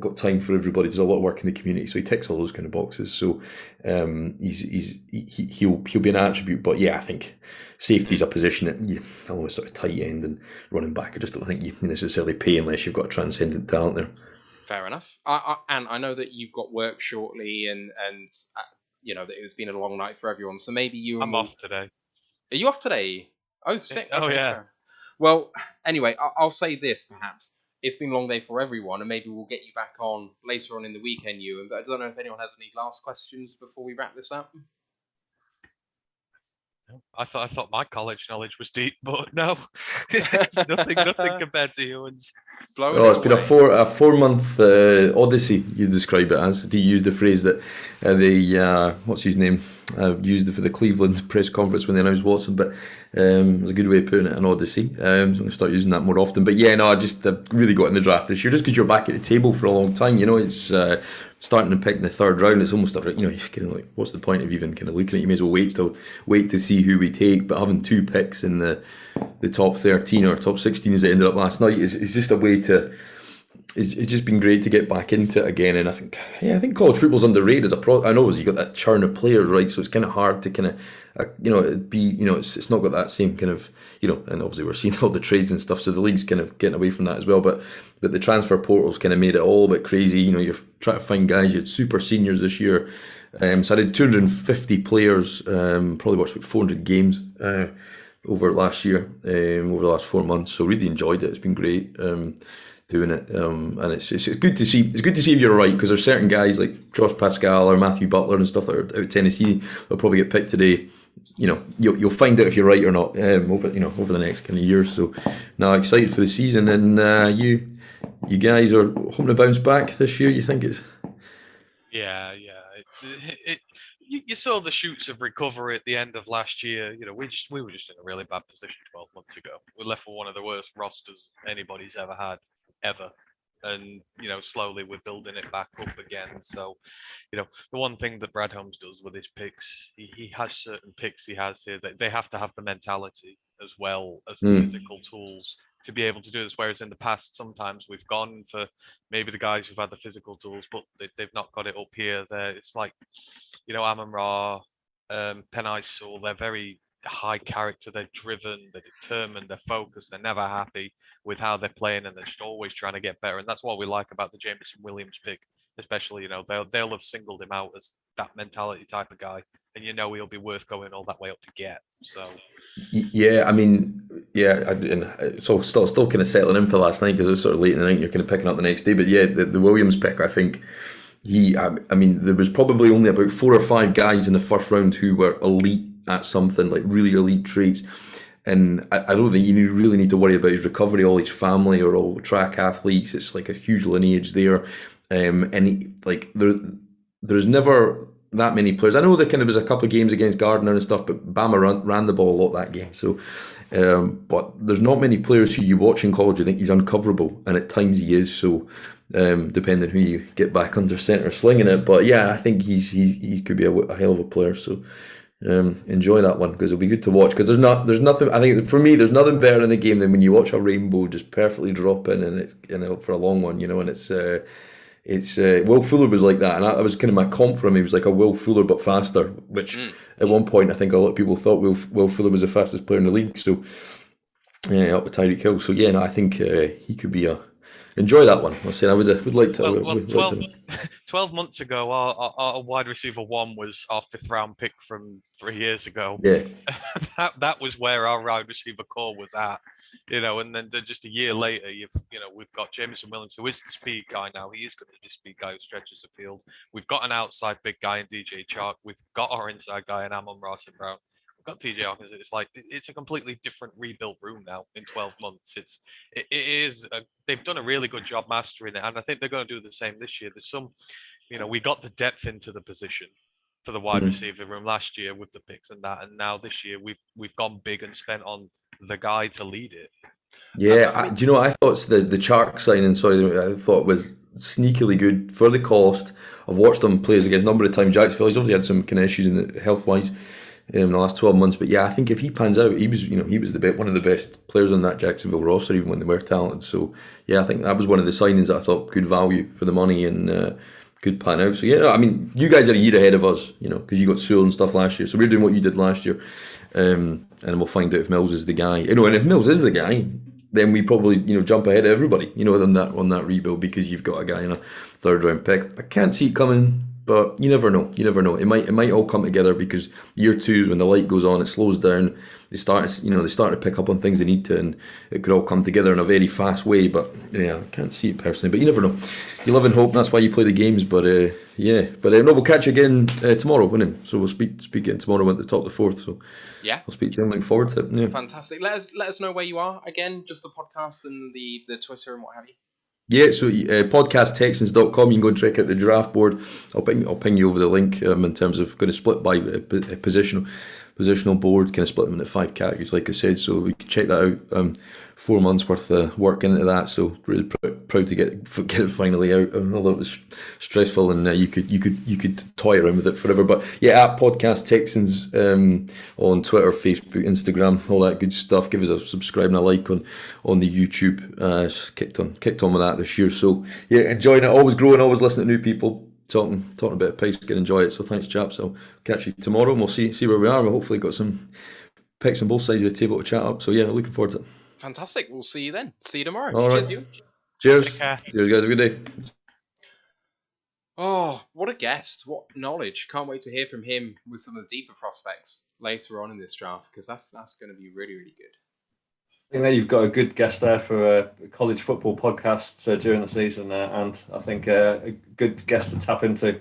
Got time for everybody. Does a lot of work in the community. So he ticks all those kind of boxes. So he'll be an attribute. But yeah, I think safety's a position that you almost sort of tight end and running back. I just don't think you necessarily pay unless you've got a transcendent talent there. Fair enough. And I know that you've got work shortly, and that it's been a long night for everyone. So maybe I'm off today. Are you off today? Oh, sick. Oh, okay, yeah. Fair. Well, anyway, I'll say this, perhaps. It's been a long day for everyone, and maybe we'll get you back on later on in the weekend, Ewan. But I don't know if anyone has any last questions before we wrap this up. I thought my college knowledge was deep, but no, it's nothing compared to Ewan's. It's been a 4-month odyssey. You describe it as. Do you use the phrase that what's his name used it for the Cleveland press conference when they announced Watson? But it was a good way of putting it, an odyssey. So I'm going to start using that more often. But yeah, no, I just really got in the draft this year just because you're back at the table for a long time. It's starting to pick in the third round. It's almost you're kind of like, what's the point of even kind of looking at it? You may as well wait to see who we take. But having 2 picks in the top 13 or top 16 as it ended up last night is just a way to. It's just been great to get back into it again, and I think college football's underrated as a pro. I know you got that churn of players, right? So it's kind of hard to kind of it's not got that same kind of and obviously we're seeing all the trades and stuff, so the league's kind of getting away from that as well. But the transfer portal's kind of made it all a bit crazy. You're trying to find guys. You had super seniors this year, so I did 250 players, probably watched about 400 games over last year, over the last 4 months. So really enjoyed it. It's been great. Doing it, and it's good to see. It's good to see if you're right, because there's certain guys like Josh Pascal or Matthew Butler and stuff that are out of Tennessee. They'll probably get picked today. You'll find out if you're right or not over the next kind of year. So now excited for the season, and you guys are hoping to bounce back this year. You think it's? Yeah. You saw the shoots of recovery at the end of last year. We were just in a really bad position 12 months ago. We left with one of the worst rosters anybody's ever had. And slowly we're building it back up again. So the one thing that Brad Holmes does with his picks, he has certain picks he has here that they have to have the mentality as well as the physical tools to be able to do this, whereas in the past sometimes we've gone for maybe the guys who've had the physical tools but they've not got it up here. It's like Amon-Ra, Penn-Isil, they're very high character, they're driven, they're determined, they're focused, they're never happy with how they're playing, and they're just always trying to get better. And that's what we like about the Jameson Williams pick, especially. They'll have singled him out as that mentality type of guy, and he'll be worth going all that way up to get. So yeah, I mean, so still kind of settling in for last night because it was sort of late in the night. You're kind of picking up the next day, but yeah, the Williams pick, I think. There was probably only about 4 or 5 guys in the first round who were elite at something, like really elite traits, and I don't think you really need to worry about his recovery. All his family are all track athletes. It's like a huge lineage there, and there's never that many players. I know there kind of was a couple of games against Gardner and stuff, but Bama ran the ball a lot that game. So, but there's not many players who you watch in college you think he's uncoverable, and at times he is. So, depending who you get back under centre slinging it, but yeah, I think he could be a hell of a player. So. Enjoy that one, because it'll be good to watch, because there's nothing, I think for me, there's nothing better in the game than when you watch a rainbow just perfectly drop in, and for a long one, and it's Will Fuller was like that, and I was kind of my comp for him. He was like a Will Fuller but faster, which at one point I think a lot of people thought Will Fuller was the fastest player in the league. So up with Tyreek Hill. So yeah, no, I think he could be a enjoy that one. I was saying I would like to. Well, would 12, like to. 12 months ago, our wide receiver one was our 5th round pick from 3 years ago. Yeah. that was where our wide receiver core was at, and then just a year later, we've got Jameson Williams, who is the speed guy now. He is going to be the speed guy who stretches the field. We've got an outside big guy in DJ Chark. We've got our inside guy in Amon-Ra St. Brown. We've got TJ Hawkins. It's like it's a completely different rebuilt room now in 12 months. It is. They've done a really good job mastering it, and I think they're going to do the same this year. There's some, we got the depth into the position for the wide receiver room last year with the picks and that, and now this year we've gone big and spent on the guy to lead it. Yeah, do you know what I thought? The Chark signing, sorry, I thought it was sneakily good for the cost. I've watched him play against a number of times. Jacksonville, he's obviously had some kind of issues in health wise in the last 12 months, but yeah, I think if he pans out, he was one of the best players on that Jacksonville roster, even when they were talented. So yeah, I think that was one of the signings that I thought good value for the money and good pan out. So yeah, I mean, you guys are a year ahead of us, because you got Sewell and stuff last year. So we're doing what you did last year, and we'll find out if Mills is the guy. And if Mills is the guy, then we probably jump ahead of everybody, on that rebuild, because you've got a guy in a 3rd round pick. I can't see it coming, but you never know. It might all come together, because year 2 when the light goes on, it slows down. They start to pick up on things they need to, and it could all come together in a very fast way. But yeah, I can't see it personally. But you never know. You live in hope. That's why you play the games. But no, we'll catch you again tomorrow, won't it? So we'll speak again tomorrow at the top of the 4th. So yeah, I'll speak to you. I'm looking forward to it. Yeah. Fantastic. Let us know where you are again. Just the podcast and the Twitter and what have you. Yeah, so podcasttexans.com, you can go and check out the draft board. I'll ping you over the link in terms of going to split by positional board, kind of split them into 5 categories, like I said. So we can check that out. 4 months worth of work into that, so really proud to get it finally out. Although it was stressful, and you could toy around with it forever. But yeah, at Podcast Texans on Twitter, Facebook, Instagram, all that good stuff. Give us a subscribe and a like on the YouTube. Kicked on with that this year. So yeah, enjoying it. Always growing. Always listening to new people. Talking a bit of pace. Can enjoy it. So thanks, chaps. I'll catch you tomorrow, and we'll see where we are. We'll hopefully got some picks on both sides of the table to chat up. So yeah, looking forward to it. Fantastic. We'll see you then. See you tomorrow. All right. Cheers, you. Cheers. Take care. Cheers, guys. Have a good day. Oh, what a guest. What knowledge. Can't wait to hear from him with some of the deeper prospects later on in this draft, because that's going to be really, really good. I think that you've got a good guest there for a college football podcast during the season, and I think a good guest to tap into.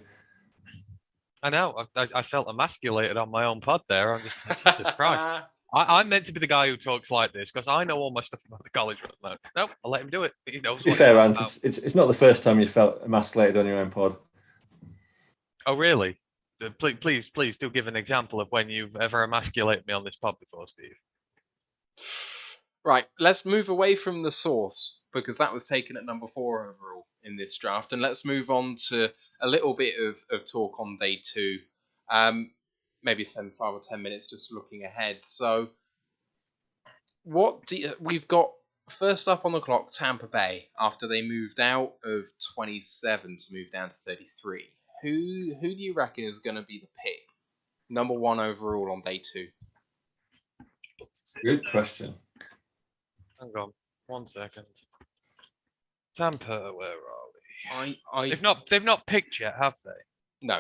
I know. I felt emasculated on my own pod there. I'm just, Jesus Christ. I'm meant to be the guy who talks like this because I know all my stuff about the college. No, I'll let him do it. He knows. To be fair, Ant, it's not the first time you felt emasculated on your own pod. Oh, really? Please do give an example of when you've ever emasculated me on this pod before, Steve. Right, let's move away from the source, because that was taken at number 4 overall in this draft, and let's move on to a little bit of talk on day 2. Maybe spend 5 or 10 minutes just looking ahead. So, we've got first up on the clock, Tampa Bay, after they moved out of 27 to move down to 33. Who do you reckon is going to be the pick? Number 1 overall on day 2. Good question. Hang on, 1 second. Tampa, where are we? They've not picked yet, have they?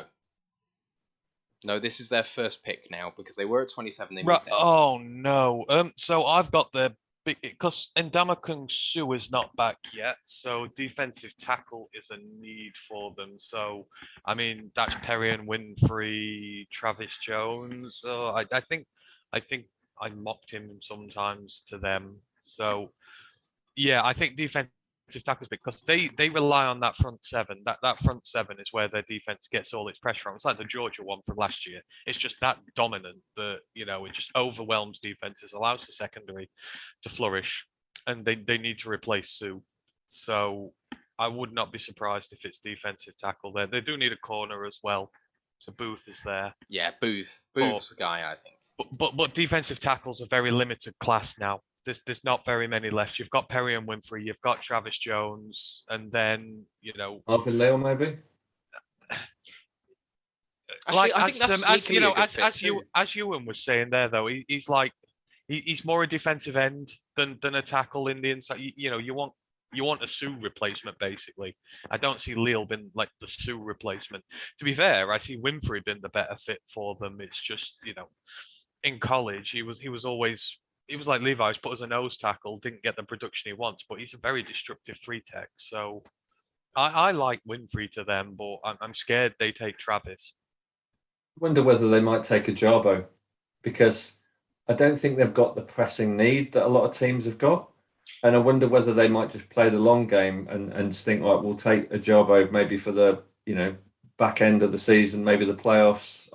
No, this is their first pick now, because they were at 27. They moved Right. down. Oh no. So I've got the because Ndamukong Suh is not back yet, so defensive tackle is a need for them. So I mean that's Perry and Winfrey, Travis Jones. So I think I mocked him sometimes to them. So yeah, I think defensive tackles because they rely on that front 7. That front 7 is where their defense gets all its pressure from. It's like the Georgia one from last year. It's just that dominant that it just overwhelms defenses, allows the secondary to flourish, and they need to replace Suh. So I would not be surprised if it's defensive tackle there. They do need a corner as well. So Booth is there. Yeah, Booth's the guy, I think. But defensive tackles are very limited class now. There's not very many left. You've got Perry and Winfrey, you've got Travis Jones, and then Alvin Leo maybe. Actually, I think that's as Ewan was saying there though, he's more a defensive end than a tackle in the inside. You want You want a Sue replacement, basically. I don't see Leal being like the Sue replacement. To be fair, I see Winfrey being the better fit for them. It's just, in college, he was always like Levi's, put as a nose tackle, didn't get the production he wants, but he's a very destructive 3-tech. So I like Winfrey to them, but I'm scared they take Travis. Wonder whether they might take a Jarbo, because I don't think they've got the pressing need that a lot of teams have got. And I wonder whether they might just play the long game and just think, like, we'll take a Jarbo maybe for the, back end of the season, maybe the playoffs.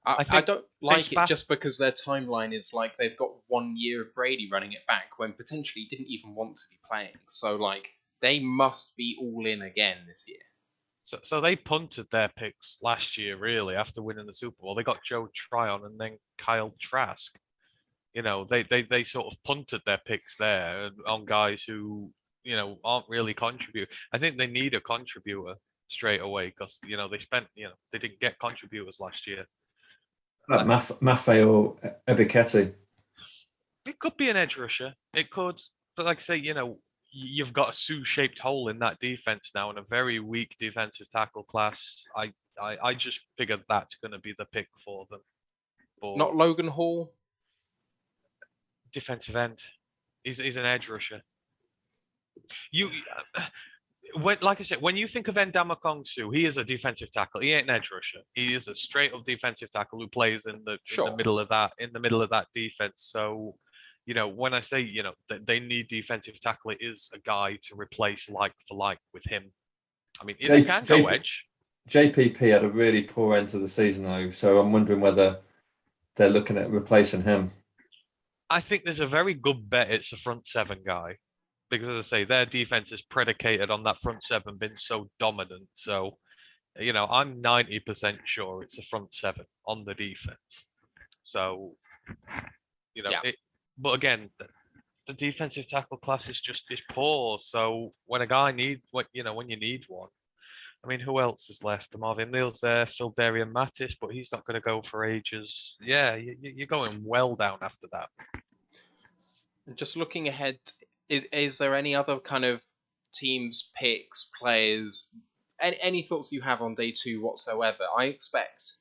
I don't like it just because their timeline is like they've got 1 year of Brady running it back when potentially he didn't even want to be playing. So, like, they must be all in again this year. So they punted their picks last year, really, after winning the Super Bowl. They got Joe Tryon and then Kyle Trask. They sort of punted their picks there on guys who, aren't really contribute. I think they need a contributor straight away because, they spent, they didn't get contributors last year. Like Maffei or Ebiketie. It could be an edge rusher. It could. But like I say, you've got a Sue-shaped hole in that defense now and a very weak defensive tackle class. I just figured that's going to be the pick for them. But not Logan Hall? Defensive end. He's an edge rusher. Like I said, when you think of Ndama Kongsu, he is a defensive tackle. He ain't an edge rusher. He is a straight up defensive tackle who plays in the middle of that defense. So, when I say that they need defensive tackle, it is a guy to replace like for like with him. I mean, if they can go edge. JPP had a really poor end to the season though, so I'm wondering whether they're looking at replacing him. I think there's a very good bet it's a front seven guy. Because, as I say, their defense is predicated on that front seven being so dominant. So, I'm 90% sure it's a front seven on the defense. So, but again, the defensive tackle class is poor. So when when you need one, I mean, who else is left? Marvin Leal's there, Phil Darian Mattis, but he's not going to go for ages. Yeah, you're going well down after that. Just looking ahead, is there any other kind of teams, picks, players, any thoughts you have on day 2 whatsoever? I expect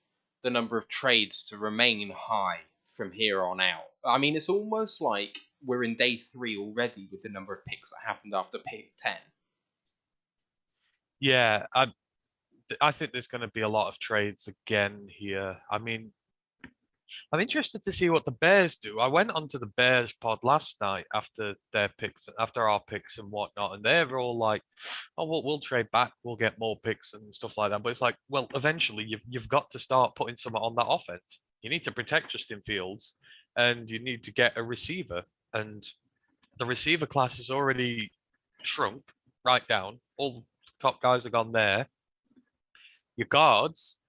the number of trades to remain high from here on out. I mean, it's almost like we're in day 3 already with the number of picks that happened after pick 10. Yeah, I think there's going to be a lot of trades again here. I mean, I'm interested to see what the Bears do. I went onto the Bears pod last night after their picks, after our picks and whatnot, and they're all like, "Oh, we'll trade back. We'll get more picks and stuff like that." But it's like, well, eventually you've got to start putting some on that offense. You need to protect Justin Fields, and you need to get a receiver. And the receiver class is already shrunk right down. All the top guys are gone there. Your guards.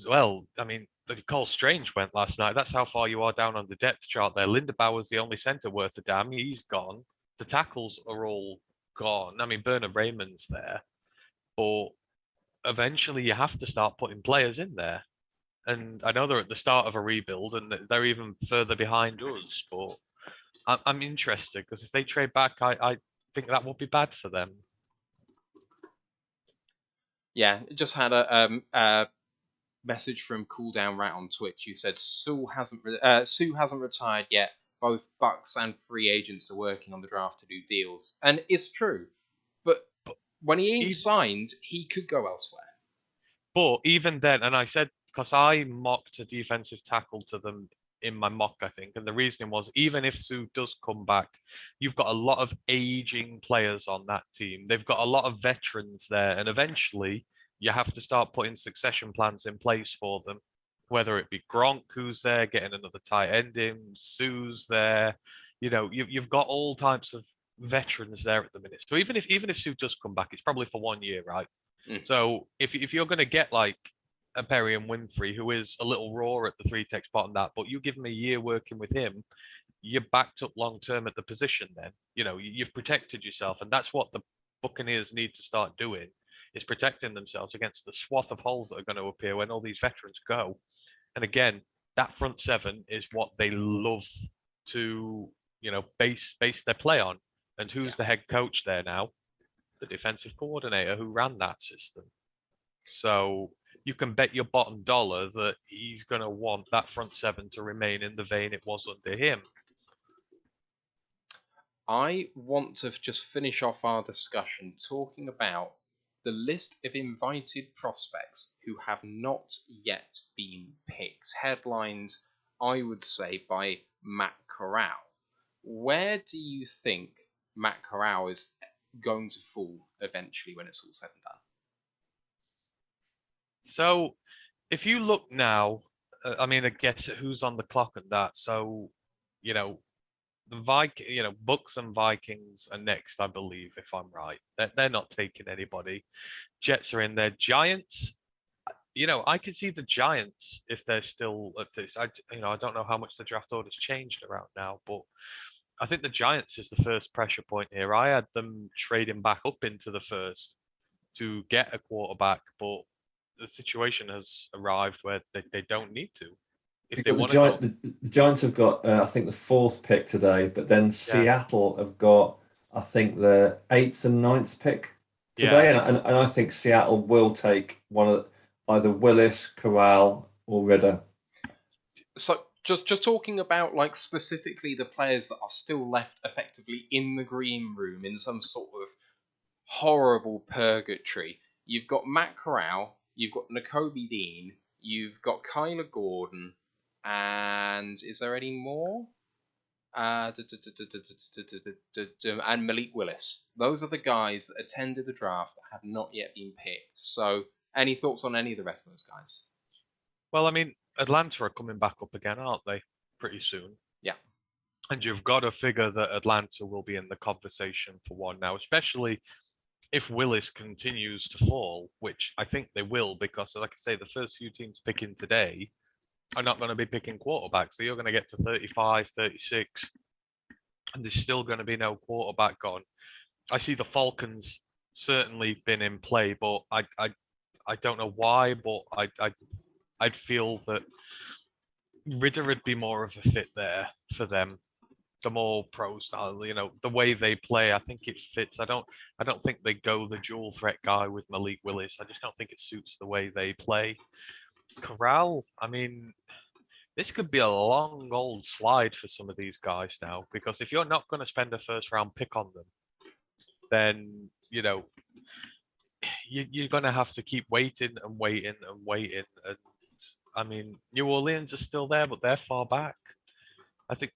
Well, I mean, Cole Strange went last night. That's how far you are down on the depth chart there. Linderbauer's the only center worth a damn. He's gone. The tackles are all gone. I mean, Bernard Raymond's there. But eventually you have to start putting players in there. And I know they're at the start of a rebuild and they're even further behind us. But I'm interested because if they trade back, I think that would be bad for them. Yeah, just had a message from Cool Down Rat on Twitch who said Sue hasn't retired yet. Both Bucks and free agents are working on the draft to do deals, and it's true. But when he ain't signed, he could go elsewhere. But even then, and I said because I mocked a defensive tackle to them in my mock, I think, and the reasoning was even if Sue does come back, you've got a lot of aging players on that team. They've got a lot of veterans there, and eventually you have to start putting succession plans in place for them, whether it be Gronk who's there, getting another tight end in, Sue's there. You've got all types of veterans there at the minute. So even if Sue does come back, it's probably for 1 year, right? So if you're going to get like a Perry and Winfrey, who is a little raw at the 3-tech spot and that, but you give him a year working with him, you're backed up long term at the position then. You've protected yourself, and that's what the Buccaneers need to start doing, is protecting themselves against the swath of holes that are going to appear when all these veterans go. And again, that front 7 is what they love to, base their play on. And who's the head coach there now? The defensive coordinator who ran that system. So you can bet your bottom dollar that he's going to want that front seven to remain in the vein it was under him. I want to just finish off our discussion talking about the list of invited prospects who have not yet been picked, headlined, I would say, by Matt Corral. Where do you think Matt Corral is going to fall eventually when it's all said and done? So if you look now, I mean, I guess who's on the clock and that. So, the Bucks and Vikings are next, I believe, if I'm right. They're not taking anybody. Jets are in there. Giants, I could see the Giants if they're still at this. I don't know how much the draft order's changed around now, but I think the Giants is the first pressure point here. I had them trading back up into the first to get a quarterback, but the situation has arrived where they don't need to. If they want to the Giants have got, I think, the 4th pick today, but then Seattle have got, I think, the 8th and 9th pick today, and I think Seattle will take one of either Willis, Corral, or Ridder. So just talking about like specifically the players that are still left effectively in the green room in some sort of horrible purgatory. You've got Matt Corral, you've got Nakobe Dean, you've got Kyler Gordon, and is there any more? And Malik Willis. Those are the guys that attended the draft that have not yet been picked. So, any thoughts on any of the rest of those guys? Well, I mean, Atlanta are coming back up again, aren't they? Pretty soon. Yeah. And you've got to figure that Atlanta will be in the conversation for one now, especially if Willis continues to fall, which I think they will, because, like I say, the first few teams picking today are not going to be picking quarterbacks. So you're going to get to 35, 36, and there's still going to be no quarterback gone. I see the Falcons certainly been in play, but I don't know why, but I'd feel that Ridder would be more of a fit there for them. The more pro style, the way they play, I think it fits. I don't think they go the dual threat guy with Malik Willis. I just don't think it suits the way they play. Corral, I mean, this could be a long old slide for some of these guys now, because if you're not going to spend a first round pick on them, then you're going to have to keep waiting and waiting and waiting. And I mean, New Orleans are still there, but they're far back. I think,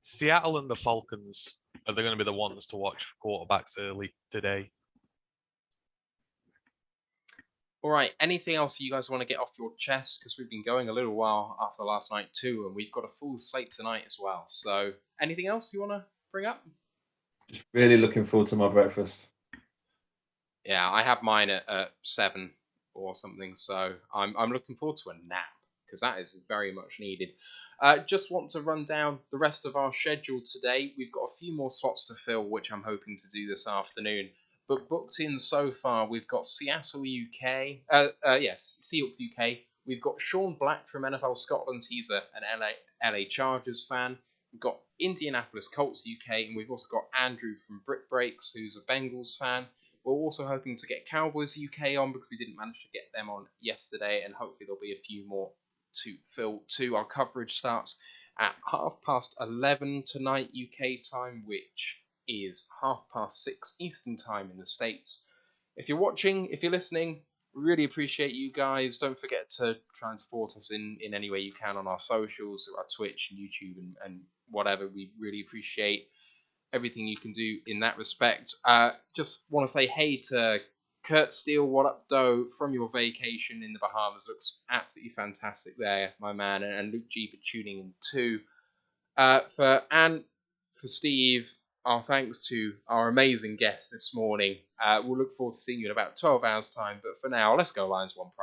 Seattle and the Falcons are going to be the ones to watch for quarterbacks early today. All right, anything else you guys want to get off your chest? Because we've been going a little while after last night too, and we've got a full slate tonight as well. So, anything else you want to bring up? Just really looking forward to my breakfast. Yeah, I have mine at 7 or something, so I'm looking forward to a nap, because that is very much needed. Just want to run down the rest of our schedule today. We've got a few more slots to fill, which I'm hoping to do this afternoon. But booked in so far, we've got Seattle UK. Seahawks UK. We've got Sean Black from NFL Scotland. He's an LA Chargers fan. We've got Indianapolis Colts UK, and we've also got Andrew from Brick Breaks, who's a Bengals fan. We're also hoping to get Cowboys UK on, because we didn't manage to get them on yesterday, and hopefully there'll be a few more to fill too. Our coverage starts at 11:30 tonight UK time, which is 6:30 Eastern time in the States. If you're watching, if you're listening, we really appreciate you guys. Don't forget to try and support us in any way you can on our socials, or our Twitch and YouTube and whatever. We really appreciate everything you can do in that respect. Just want to say hey to Kurt Steele, what up, Doe, from your vacation in the Bahamas. Looks absolutely fantastic there, my man. And Luke G for tuning in too. For Steve, our thanks to our amazing guest this morning. We'll look forward to seeing you in about 12 hours' time. But for now, let's go Lions, one pride.